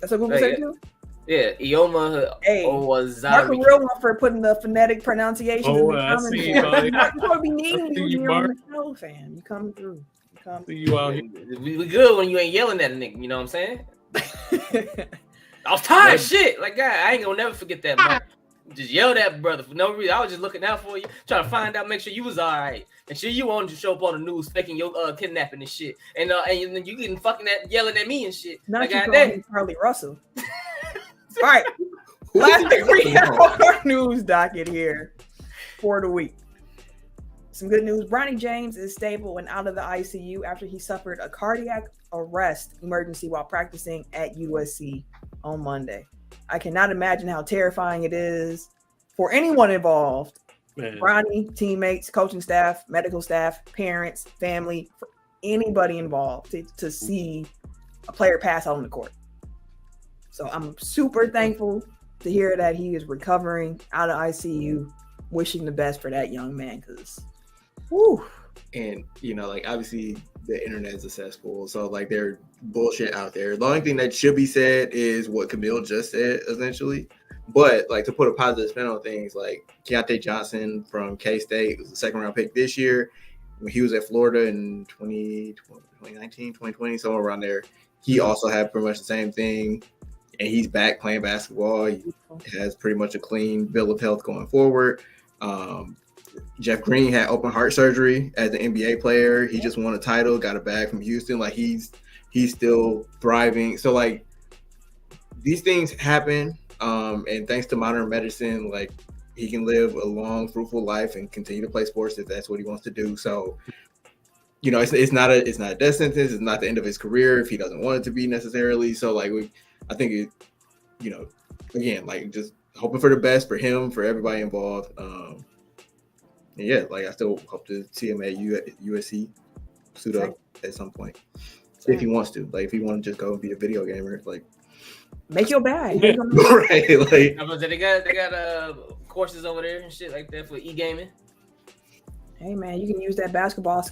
That's what Google said too? Yeah, Ioma Owazarike. Mark a real one for putting the phonetic pronunciation in the I comments. see you, buddy. You're gonna be needing you here on Mark. the show, fam. You coming through. See you out here. We good when you ain't yelling at a nigga, you know what I'm saying? I was tired of shit. Like, God, I ain't gonna never forget that, Mark. Just yelled at brother for no reason. I was just looking out for you, trying to find out, make sure you was all right. And sure you wanted to show up on the news faking your kidnapping and shit. And then you getting fucking yelling at me and shit. Not like, you God calling damn. me Charlie Russell. All right. Last thing we have on our news docket here for the week. Some good news. Bronny James is stable and out of the ICU after he suffered a cardiac arrest emergency while practicing at USC on Monday. I cannot imagine how terrifying it is for anyone involved. Man. Bronny, teammates, coaching staff, medical staff, parents, family, for anybody involved to see a player pass out on the court. So I'm super thankful to hear that he is recovering out of ICU. Wishing the best for that young man because, whew. And, like, obviously the internet is a cesspool. So like there's bullshit out there. The only thing that should be said is what Camille just said, essentially. But like to put a positive spin on things, like Keontae Johnson from K-State was a second round pick this year. When he was at Florida in 2019, 2020, somewhere around there, he also had pretty much the same thing. And he's back playing basketball. He has pretty much a clean bill of health going forward. Jeff Green had open heart surgery as an NBA player. He just won a title, got a bag from Houston. Like he's still thriving. So like these things happen. And thanks to modern medicine, like he can live a long, fruitful life and continue to play sports if that's what he wants to do. So, you know, it's not a death sentence. It's not the end of his career if he doesn't want it to be necessarily. So like I think it, you know, again, like just hoping for the best for him, for everybody involved. And yeah, like I still hope to see him at USC suit up at some point if he wants to. Like if he want to just go and be a video gamer, like make your bag. Right? Like they got courses over there and shit like that for e-gaming. Hey man, you can use that basketball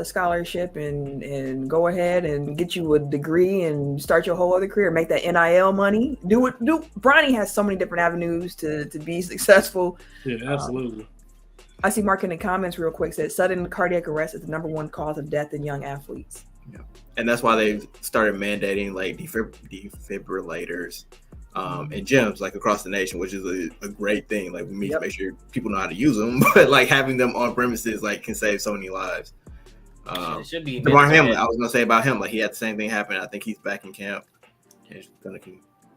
scholarship and go ahead and get you a degree and start your whole other career. Make that NIL money. Do it. Bronny has so many different avenues to be successful. Yeah, absolutely. I see Mark in the comments real quick said sudden cardiac arrest is the number one cause of death in young athletes. Yeah, and that's why they've started mandating like defibrillators in gyms like across the nation, which is a great thing. Like we need to make sure people know how to use them, but like having them on premises like can save so many lives. It should be. DeMar Hamlin, I was gonna say about him, like he had the same thing happen. I think he's back in camp.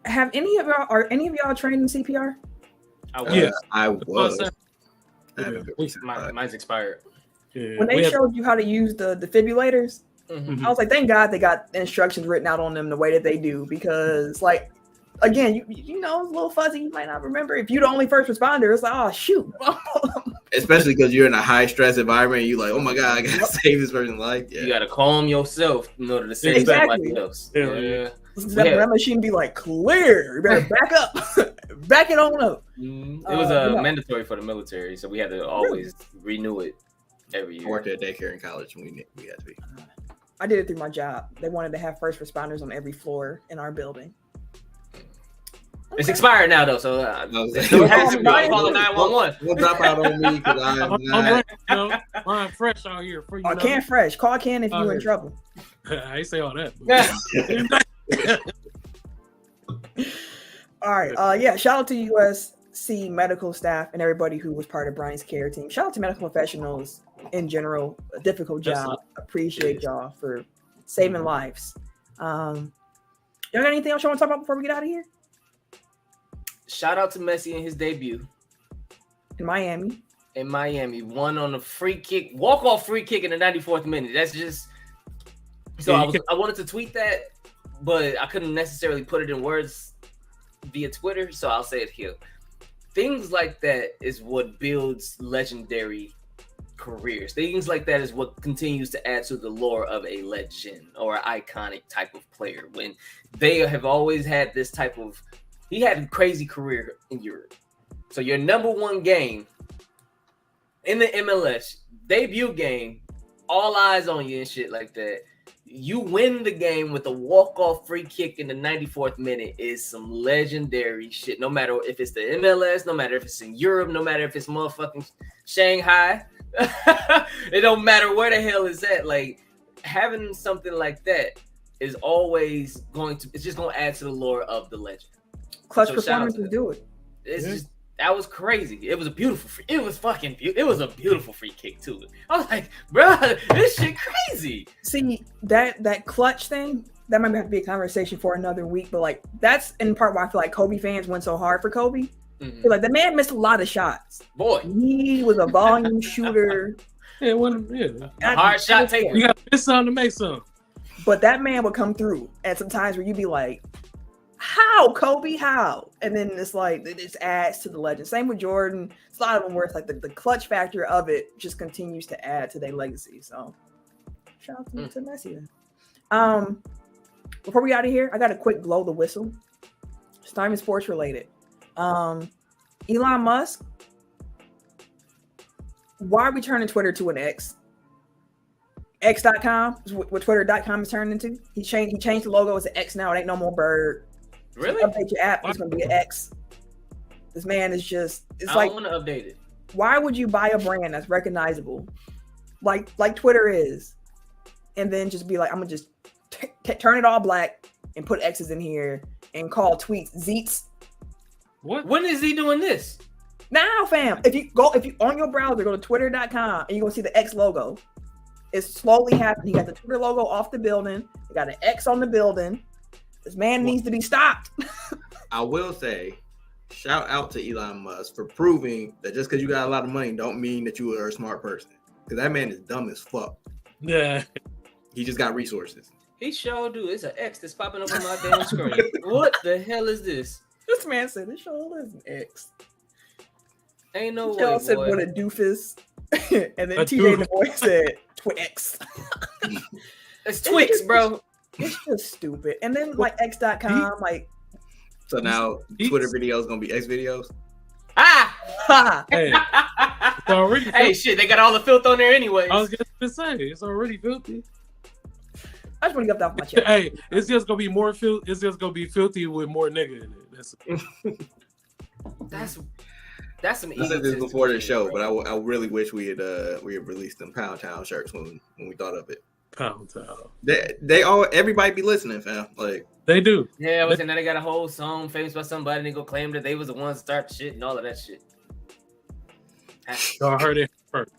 Have any of y'all trained in CPR? I was. Mine's expired. Yeah. When they showed you how to use the defibrillators, I was like, thank God they got instructions written out on them the way that they do, because like, again, you know, it's a little fuzzy. You might not remember. If you're the only first responder, it's like, oh shoot. Especially because you're in a high stress environment, and you're like, oh my God, I gotta save this person's life. Yeah. You gotta calm yourself in order to save somebody else. Yeah. That machine be like, clear. You better back up. Back it on up. It was mandatory for the military, so we had to always renew it every year. I worked at daycare in college, and we had to be. I did it through my job. They wanted to have first responders on every floor in our building. It's expired now, though, so call 911. We'll drop out on me because I'm fresh out here. For you Ken Fresh. Call Ken if you're in trouble. I ain't say all that. All right. Shout out to USC medical staff and everybody who was part of Brian's care team. Shout out to medical professionals in general. A difficult job. Appreciate y'all for saving lives. Y'all got anything else you want to talk about before we get out of here? Shout out to Messi in his debut in Miami. Won on a free kick, walk-off free kick in the 94th minute. That's just so. I wanted to tweet that, but I couldn't necessarily put it in words via Twitter, so I'll say it here. Things like that is what builds legendary careers. Things like that is what continues to add to the lore of a legend or an iconic type of player. When they have always had this type of, he had a crazy career in Europe. So your number one game in the MLS, debut game, all eyes on you and shit like that. You win the game with a walk-off free kick in the 94th minute is some legendary shit. No matter if it's the MLS, no matter if it's in Europe, no matter if it's motherfucking Shanghai. It don't matter where the hell it's at. Like, having something like that is always it's just going to add to the lore of the legend. Clutch performances do it. It's just, that was crazy. It was a beautiful free. It was fucking beautiful. It was a beautiful free kick too. I was like, bro, this shit crazy. See, that clutch thing, that might have to be a conversation for another week. But like, that's in part why I feel like Kobe fans went so hard for Kobe. Mm-hmm. Like the man missed a lot of shots. Boy, he was a volume shooter. A hard shot taker. You got to miss something to make something. But that man would come through at some times where you'd be like, how, Kobe? How? And then it's like, it just adds to the legend. Same with Jordan. It's a lot of them where it's like the clutch factor of it just continues to add to their legacy. So shout out to Messi. Before we out of here, I got a quick blow the whistle. It's time and sports related. Elon Musk, why are we turning Twitter to an X? X.com is what Twitter.com is turned into. He changed the logo. It's an X now. It ain't no more bird. Really? So update your app. It's gonna be an X. This man is just. It's I like. don't want to update it. Why would you buy a brand that's recognizable, like Twitter is, and then just be like, I'm gonna just turn it all black and put X's in here and call tweets Zeets? What? When is he doing this? Now, fam. If you on your browser, go to twitter.com and you're gonna see the X logo. It's slowly happening. You got the Twitter logo off the building. You got an X on the building. This man needs to be stopped. I will say, shout out to Elon Musk for proving that just because you got a lot of money don't mean that you are a smart person. Because that man is dumb as fuck. Yeah. He just got resources. He sure do. It's an X that's popping up on my damn screen. What the hell is this? This man said this show is an X. Ain't no way, Y'all said boy. what a doofus. And then A TJ doofus. the boy said Twix. It's Twix, bro. It's just stupid. And then like X.com, like So now Twitter videos gonna be X videos. Ah! ha. Hey, it's already. Hey, shit, they got all the filth on there anyways. I was just gonna say it's already filthy. I just want to get that off my chest. Hey, it's just gonna be more filthy. It's just gonna be filthy with more nigga in it. That's That's some I easy said this shit before to the do, show, bro. but I really wish we had released them Pound Town shirts when we thought of it. Pound Town. Everybody be listening, fam. Like They do. Yeah, but then they got a whole song famous by somebody and they go claim that they was the ones to start the shit and all of that shit. Y'all heard it first.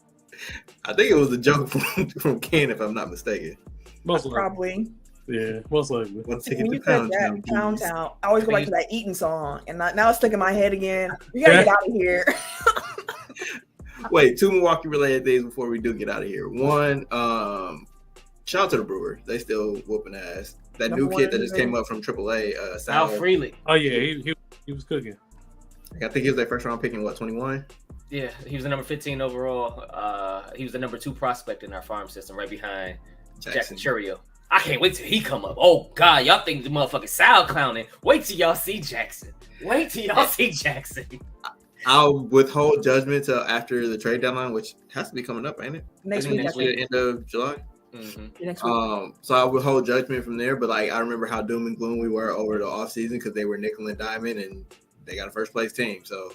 I think it was a joke from Ken, if I'm not mistaken. Most likely. Probably. Yeah, most likely. One ticket When to you said Pound that, Town. Pound please. Town, I always go back to that Eaton song, and now it's stuck in my head again. We gotta get out of here. Wait, two Milwaukee related things before we do get out of here. One, shout out to the Brewers. They still whooping ass. That Number new kid one that just in the came up from AAA, Al Sal. Freely. Oh yeah, he was cooking. I think he was their first round pick in 21? Yeah, he was the number 15 overall. He was the number 2 prospect in our farm system, right behind Jackson Churio. I can't wait till he come up. Oh God, y'all think the motherfucking Sal clowning? Wait till y'all see Jackson. Wait till y'all see Jackson. I'll withhold judgment till after the trade deadline, which has to be coming up, ain't it? Next Isn't week, it I think. end of July. Mm-hmm. Next week. So I would hold judgment from there, but like I remember how doom and gloom we were over the offseason because they were nickel and diamond and they got a first place team. So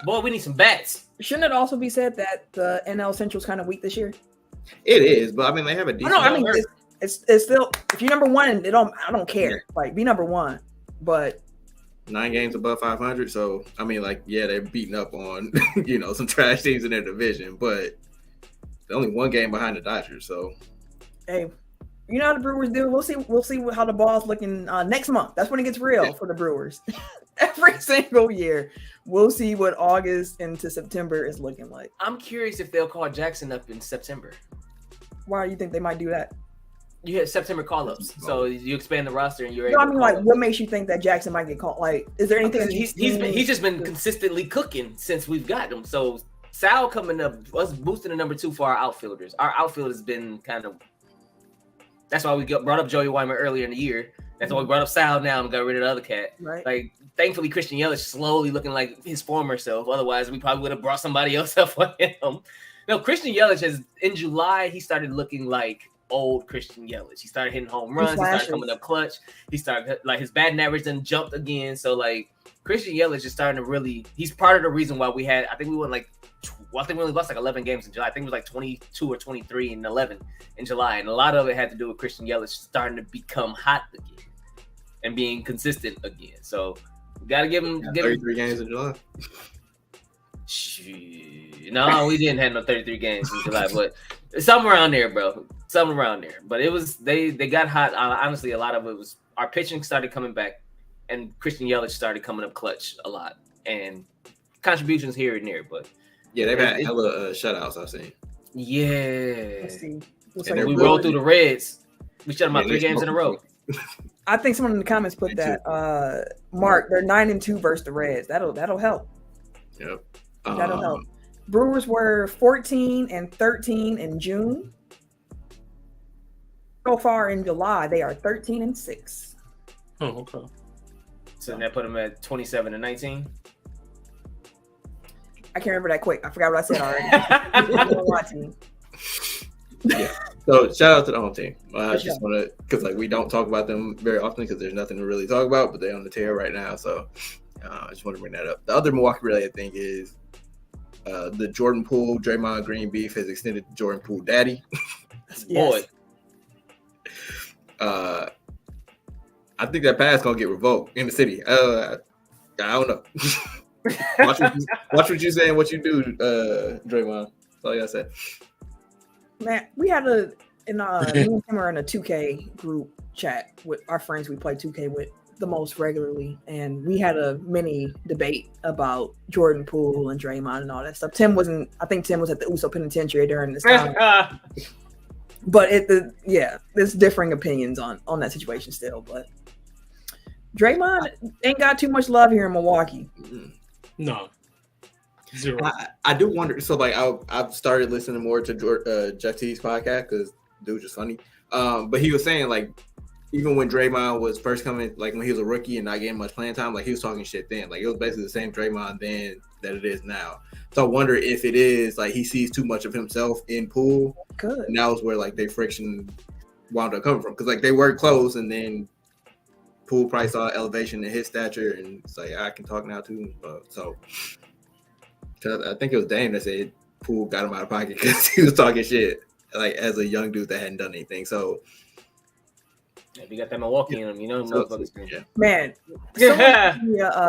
Boy, we need some bats. Shouldn't it also be said that the NL Central's kind of weak this year? it is, but I mean they have a decent. No, I mean it's still, if you're number one, I don't care. Yeah. Like, be number one, but 9 games above 500. So I mean, like, yeah, they're beating up on some trash teams in their division, but they're only 1 game behind the Dodgers. So hey, you know how the Brewers do. We'll see how the ball's looking next month. That's when it gets real for the Brewers. Every single year, we'll see what August into September is looking like. I'm curious if they'll call Jackson up in September. Why do you think they might do that? You had September call-ups, so you expand the roster and you're No, able I mean, to like, call what up. makes you think that Jackson might get called? Like, is there anything? He's just been consistently cooking since we've got him. So Sal coming up, us boosting the number 2 for our outfielders. Our outfield has been kind of. That's why we brought up Joey Weimer earlier in the year. That's why we brought up Sal now and got rid of the other cat. Right. Like, thankfully, Christian Yelich slowly looking like his former self. Otherwise, we probably would have brought somebody else up for him. No, Christian Yelich in July, he started looking like old Christian Yelich. He started hitting home runs. He started coming up clutch. He started, like, his batting average then jumped again. So, like, Christian Yelich is starting to really, he's part of the reason why we only lost like 11 games in July. I think it was like 22 or 23 and 11 in July. And a lot of it had to do with Christian Yelich starting to become hot again and being consistent again. So we got to give him 33 games in July. No, we didn't have no 33 games in July, but somewhere around there, bro. Somewhere around there. But it was, they got hot. Honestly, a lot of it was our pitching started coming back and Christian Yelich started coming up clutch a lot and contributions here and there. But yeah, they've had hella shutouts I've seen. Yeah. Let's see. And We rolled through the Reds. We shut them out 3 games in a row. I think someone in the comments put that. Mark, they're 9-2 versus the Reds. That'll help. Yep. That'll help. Brewers were 14-13 in June. So far in July, they are 13-6. Oh, okay. So that put them at 27-19. I can't remember that quick. I forgot what I said already. Yeah. So shout out to the home team. I sure. just want to, because like we don't talk about them very often because there's nothing to really talk about, but they're on the tear right now. So I just want to bring that up. The other Milwaukee related thing is the Jordan Poole, Draymond Green beef has extended to Jordan Poole daddy. Boy. I think that pass gonna get revoked in the city. I don't know. watch what you say and what you do, Draymond. That's all I gotta say. Man, we had me and him are in a 2K group chat with our friends we play 2K with the most regularly, and we had a mini debate about Jordan Poole and Draymond and all that stuff. I think Tim was at the USO Penitentiary during this time. But there's differing opinions on that situation still. But Draymond ain't got too much love here in Milwaukee. No. Zero. I do wonder. So like I've started listening more to Jeff T's podcast because dude's just funny. But he was saying like even when Draymond was first coming, like when he was a rookie and not getting much playing time, like he was talking shit then. Like it was basically the same Draymond then that it is now. So I wonder if it is like he sees too much of himself in Poole. Good. And that was where like their friction wound up coming from because like they were close and then Poole probably saw elevation in his stature and it's like I can talk now too. So I think it was Dame that said Poole got him out of pocket because he was talking shit like as a young dude that hadn't done anything. So if you got that Milwaukee in him, you know, man. Yeah.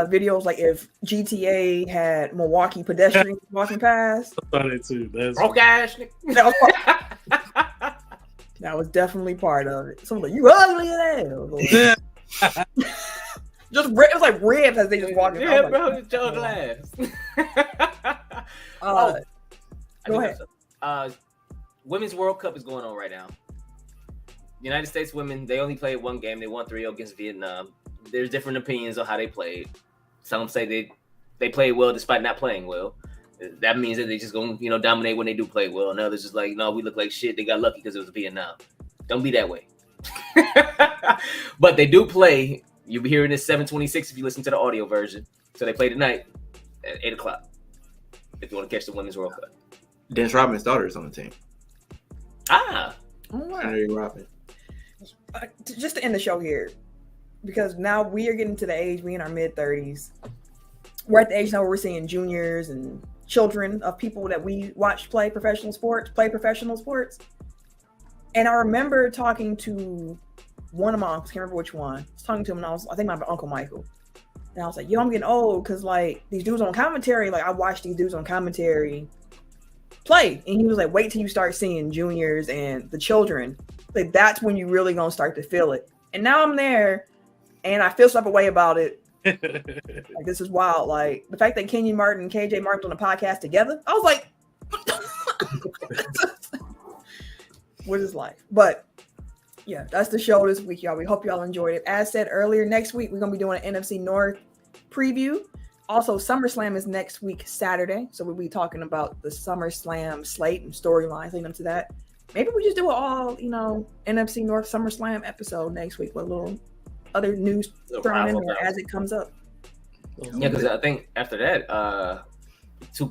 Videos like if GTA had Milwaukee pedestrians walking past. I thought it too. That's broke ass. That was definitely part of it. Someone like, you ugly as hell. Just it was like ribs as they just walking. Yeah, like, bro, it's Joe Glass. Go ahead. Women's World Cup is going on right now. United States women, they only played one game. They won 3-0 against Vietnam. There's different opinions on how they played. Some say they played well despite not playing well. That means that they just gonna dominate when they do play well. And others just like, no, we look like shit. They got lucky because it was Vietnam. Don't be that way. But they do play. You'll be hearing this 7:26 if you listen to the audio version. So they play tonight at 8:00 if you want to catch the Women's World Cup. Dennis Rodman's daughter is on the team. Henry Rodman. Just to end the show here, because now we are getting to the age, we in our mid-30s. We're at the age now where we're seeing juniors and children of people that we watch play professional sports. And I remember talking to one of my uncles, can't remember which one. I was talking to him and I think my Uncle Michael. And I was like, yo, I'm getting old because like these dudes on commentary, like I watch these dudes on commentary play. And he was like, wait till you start seeing juniors and the children. Like that's when you really gonna start to feel it. And now I'm there and I feel some type of way about it. Like this is wild. Like the fact that Kenyon Martin and KJ Martin on a podcast together, I was like, what is life? But yeah, that's the show this week, y'all. We hope y'all enjoyed it. As said earlier, next week we're gonna be doing an NFC North preview. Also, SummerSlam is next week, Saturday. So we'll be talking about the SummerSlam slate and storylines leading up to that. Maybe we just do an all, NFC North SummerSlam episode next week with a little other news thrown in there as it comes up. Yeah, because I think after that,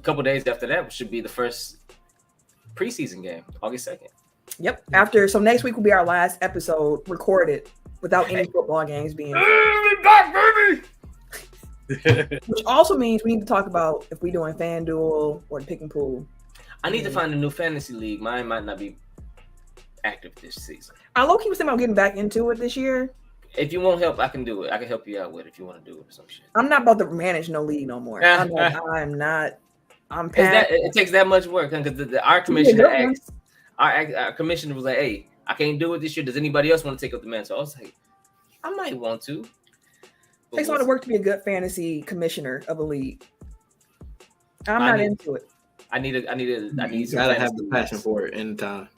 couple days after that should be the first preseason game, August 2nd. Yep. So next week will be our last episode recorded without any football games being. Back, baby! Which also means we need to talk about if we're doing FanDuel or the pick and pool. I need to find a new fantasy league. Mine might not be active this season. I low-key was thinking about getting back into it this year. If you want help, I can do it. I can help you out with it if you want to do it or some shit. I'm not about to manage no league no more. I'm not. I'm past. It takes that much work because our commissioner asked. Our commissioner was like, "Hey, I can't do it this year. Does anybody else want to take up the mantle?" So I was like, "I might want to." It takes a lot of work to be a good fantasy commissioner of a league. I'm not into it. I need. You gotta have the passion for it in time.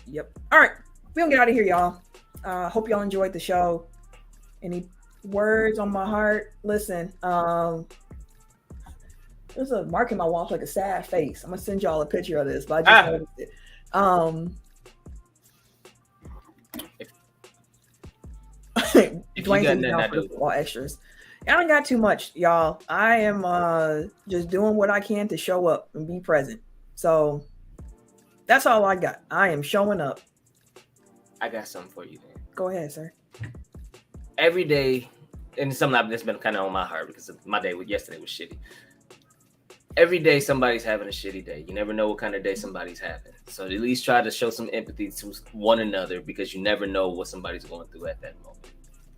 Yep. All right, we gonna get out of here, y'all. Hope y'all enjoyed the show. Any words on my heart? Listen, there's a mark in my wall like a sad face. I'm gonna send y'all a picture of this, but I just noticed it. Dwayne's down for all extras. I don't got too much, y'all. I am just doing what I can to show up and be present. So That's all I got. I am showing up. I got something for you, man. Go ahead, sir. Every day, and it's something that's been kind of on my heart because my day yesterday was shitty. Every day somebody's having a shitty day. You never know what kind of day somebody's having. So at least try to show some empathy to one another because you never know what somebody's going through at that moment.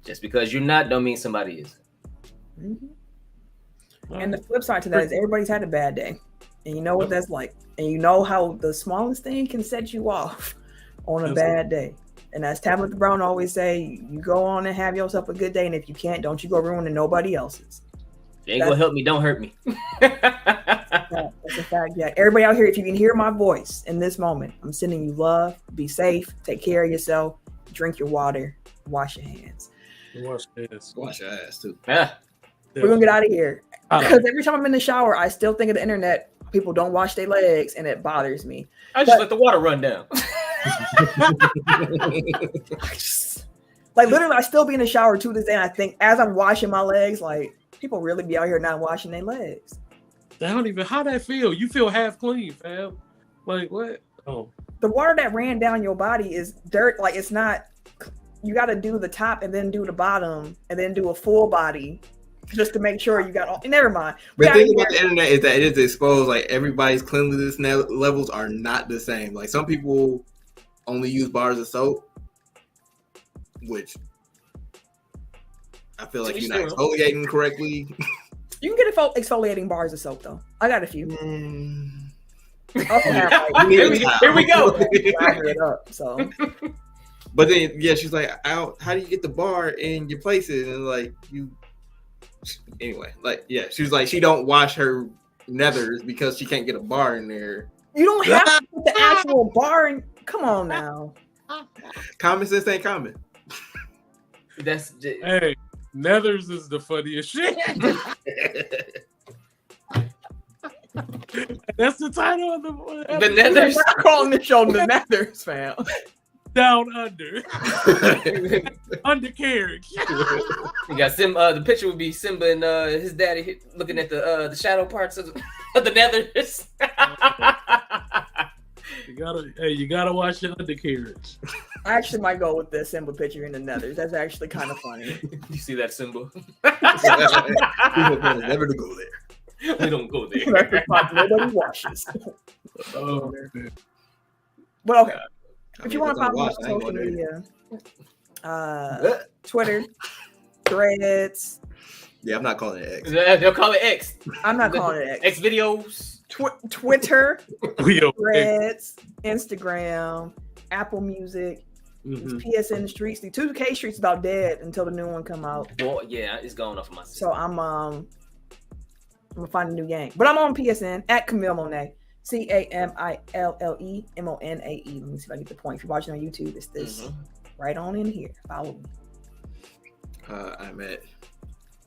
Just because you're not don't mean somebody isn't. Mm-hmm. And the flip side to that is everybody's had a bad day. And you know what that's like. And you know how the smallest thing can set you off on a bad day. And as Tabitha Brown always say, you go on and have yourself a good day. And if you can't, don't you go ruining nobody else's. If you ain't gonna help me, don't hurt me. That's a fact. Yeah. Everybody out here, if you can hear my voice in this moment, I'm sending you love. Be safe. Take care of yourself. Drink your water. Wash your hands. Wash your ass. Wash your ass too. Yeah. We're gonna get out of here. Because every time I'm in the shower, I still think of the internet. People don't wash their legs, and it bothers me. I just let the water run down. Like literally, I still be in the shower to this day. And I think as I'm washing my legs, like people really be out here not washing their legs. I don't even how that feel. You feel half clean, fam. Like what? Oh, the water that ran down your body is dirt. Like it's not. You got to do the top and then do the bottom and then do a full body. Just to make sure you got all. Never mind. The thing about the internet is that it is exposed. Like everybody's cleanliness levels are not the same. Like some people only use bars of soap, which I feel like you're not exfoliating correctly. You can get exfoliating bars of soap though. I got a few. Here we go. It up, so. But then yeah, she's like, how do you get the bar in your places? And like you. Anyway, like yeah, she was like she don't wash her nethers because she can't get a bar in there. You don't have to put the actual bar in. Come on now. Common sense ain't common. That's just... Hey, nethers is the funniest shit. That's the title of the nethers. We're not calling the show the nethers, fam. Down under. Undercarriage. You got Simba. The picture would be Simba and his daddy looking at the shadow parts of the nethers. You gotta watch the undercarriage. I actually might go with the Simba picture in the nethers. That's actually kind of funny. You see that Simba? Never to go there. We don't go there. Nobody washes. Oh, but okay. If you want to follow us on social media, Twitter, Threads. Yeah, I'm not calling it X. They'll call it X. I'm not calling it X. X videos. Twitter, Threads, Instagram, Apple Music, PSN Streets. The 2K Streets about dead until the new one come out. Well, yeah, it's going off of my system. So I'm gonna find a new game. But I'm on PSN at Camille Monet. CAMILLEMONAE. Let me see if I get the point. If you're watching on YouTube, it's this right on in here. Follow me. I'm at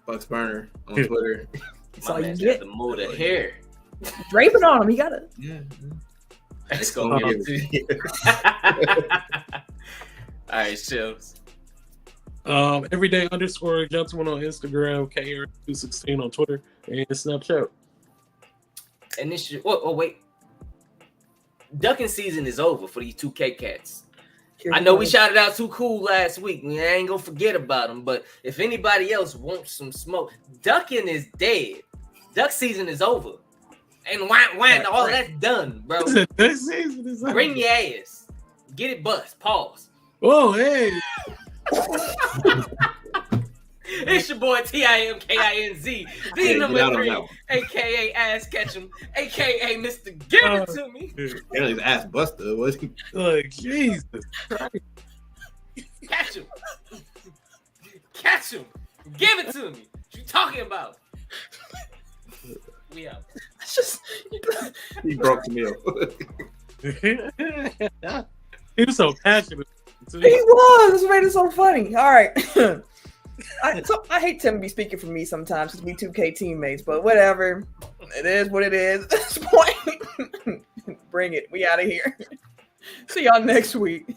Bucks Burner on Twitter. That's all you get. The mold of hair. Drape it on him. He got it. Yeah. Let's go get it. All right, chills. Everyday _ gentleman on Instagram, KR216 on Twitter, and Snapchat. And this shit, wait. Ducking season is over for these 2K cats. I know we shouted out Too Cool last week. I ain't gonna forget about them. But if anybody else wants some smoke, ducking is dead. Duck season is over. And why all that's done, bro. Duck season is over. Bring your ass. Get it bust. Pause. Oh, hey. It's your boy TIMKINZ, the number 3, aka Ass Ketchum, aka Mr. Give It To Me. Yeah, he's ass buster, was he? Like Jesus Christ. Catch him. Give it to me. What you talking about? We out. It's just he broke the meal. He was so passionate. He was. This made it so funny. All right. I hate Tim to be speaking for me sometimes because we 2K teammates, but whatever. It is what it is at this point. Bring it. We out of here. See y'all next week.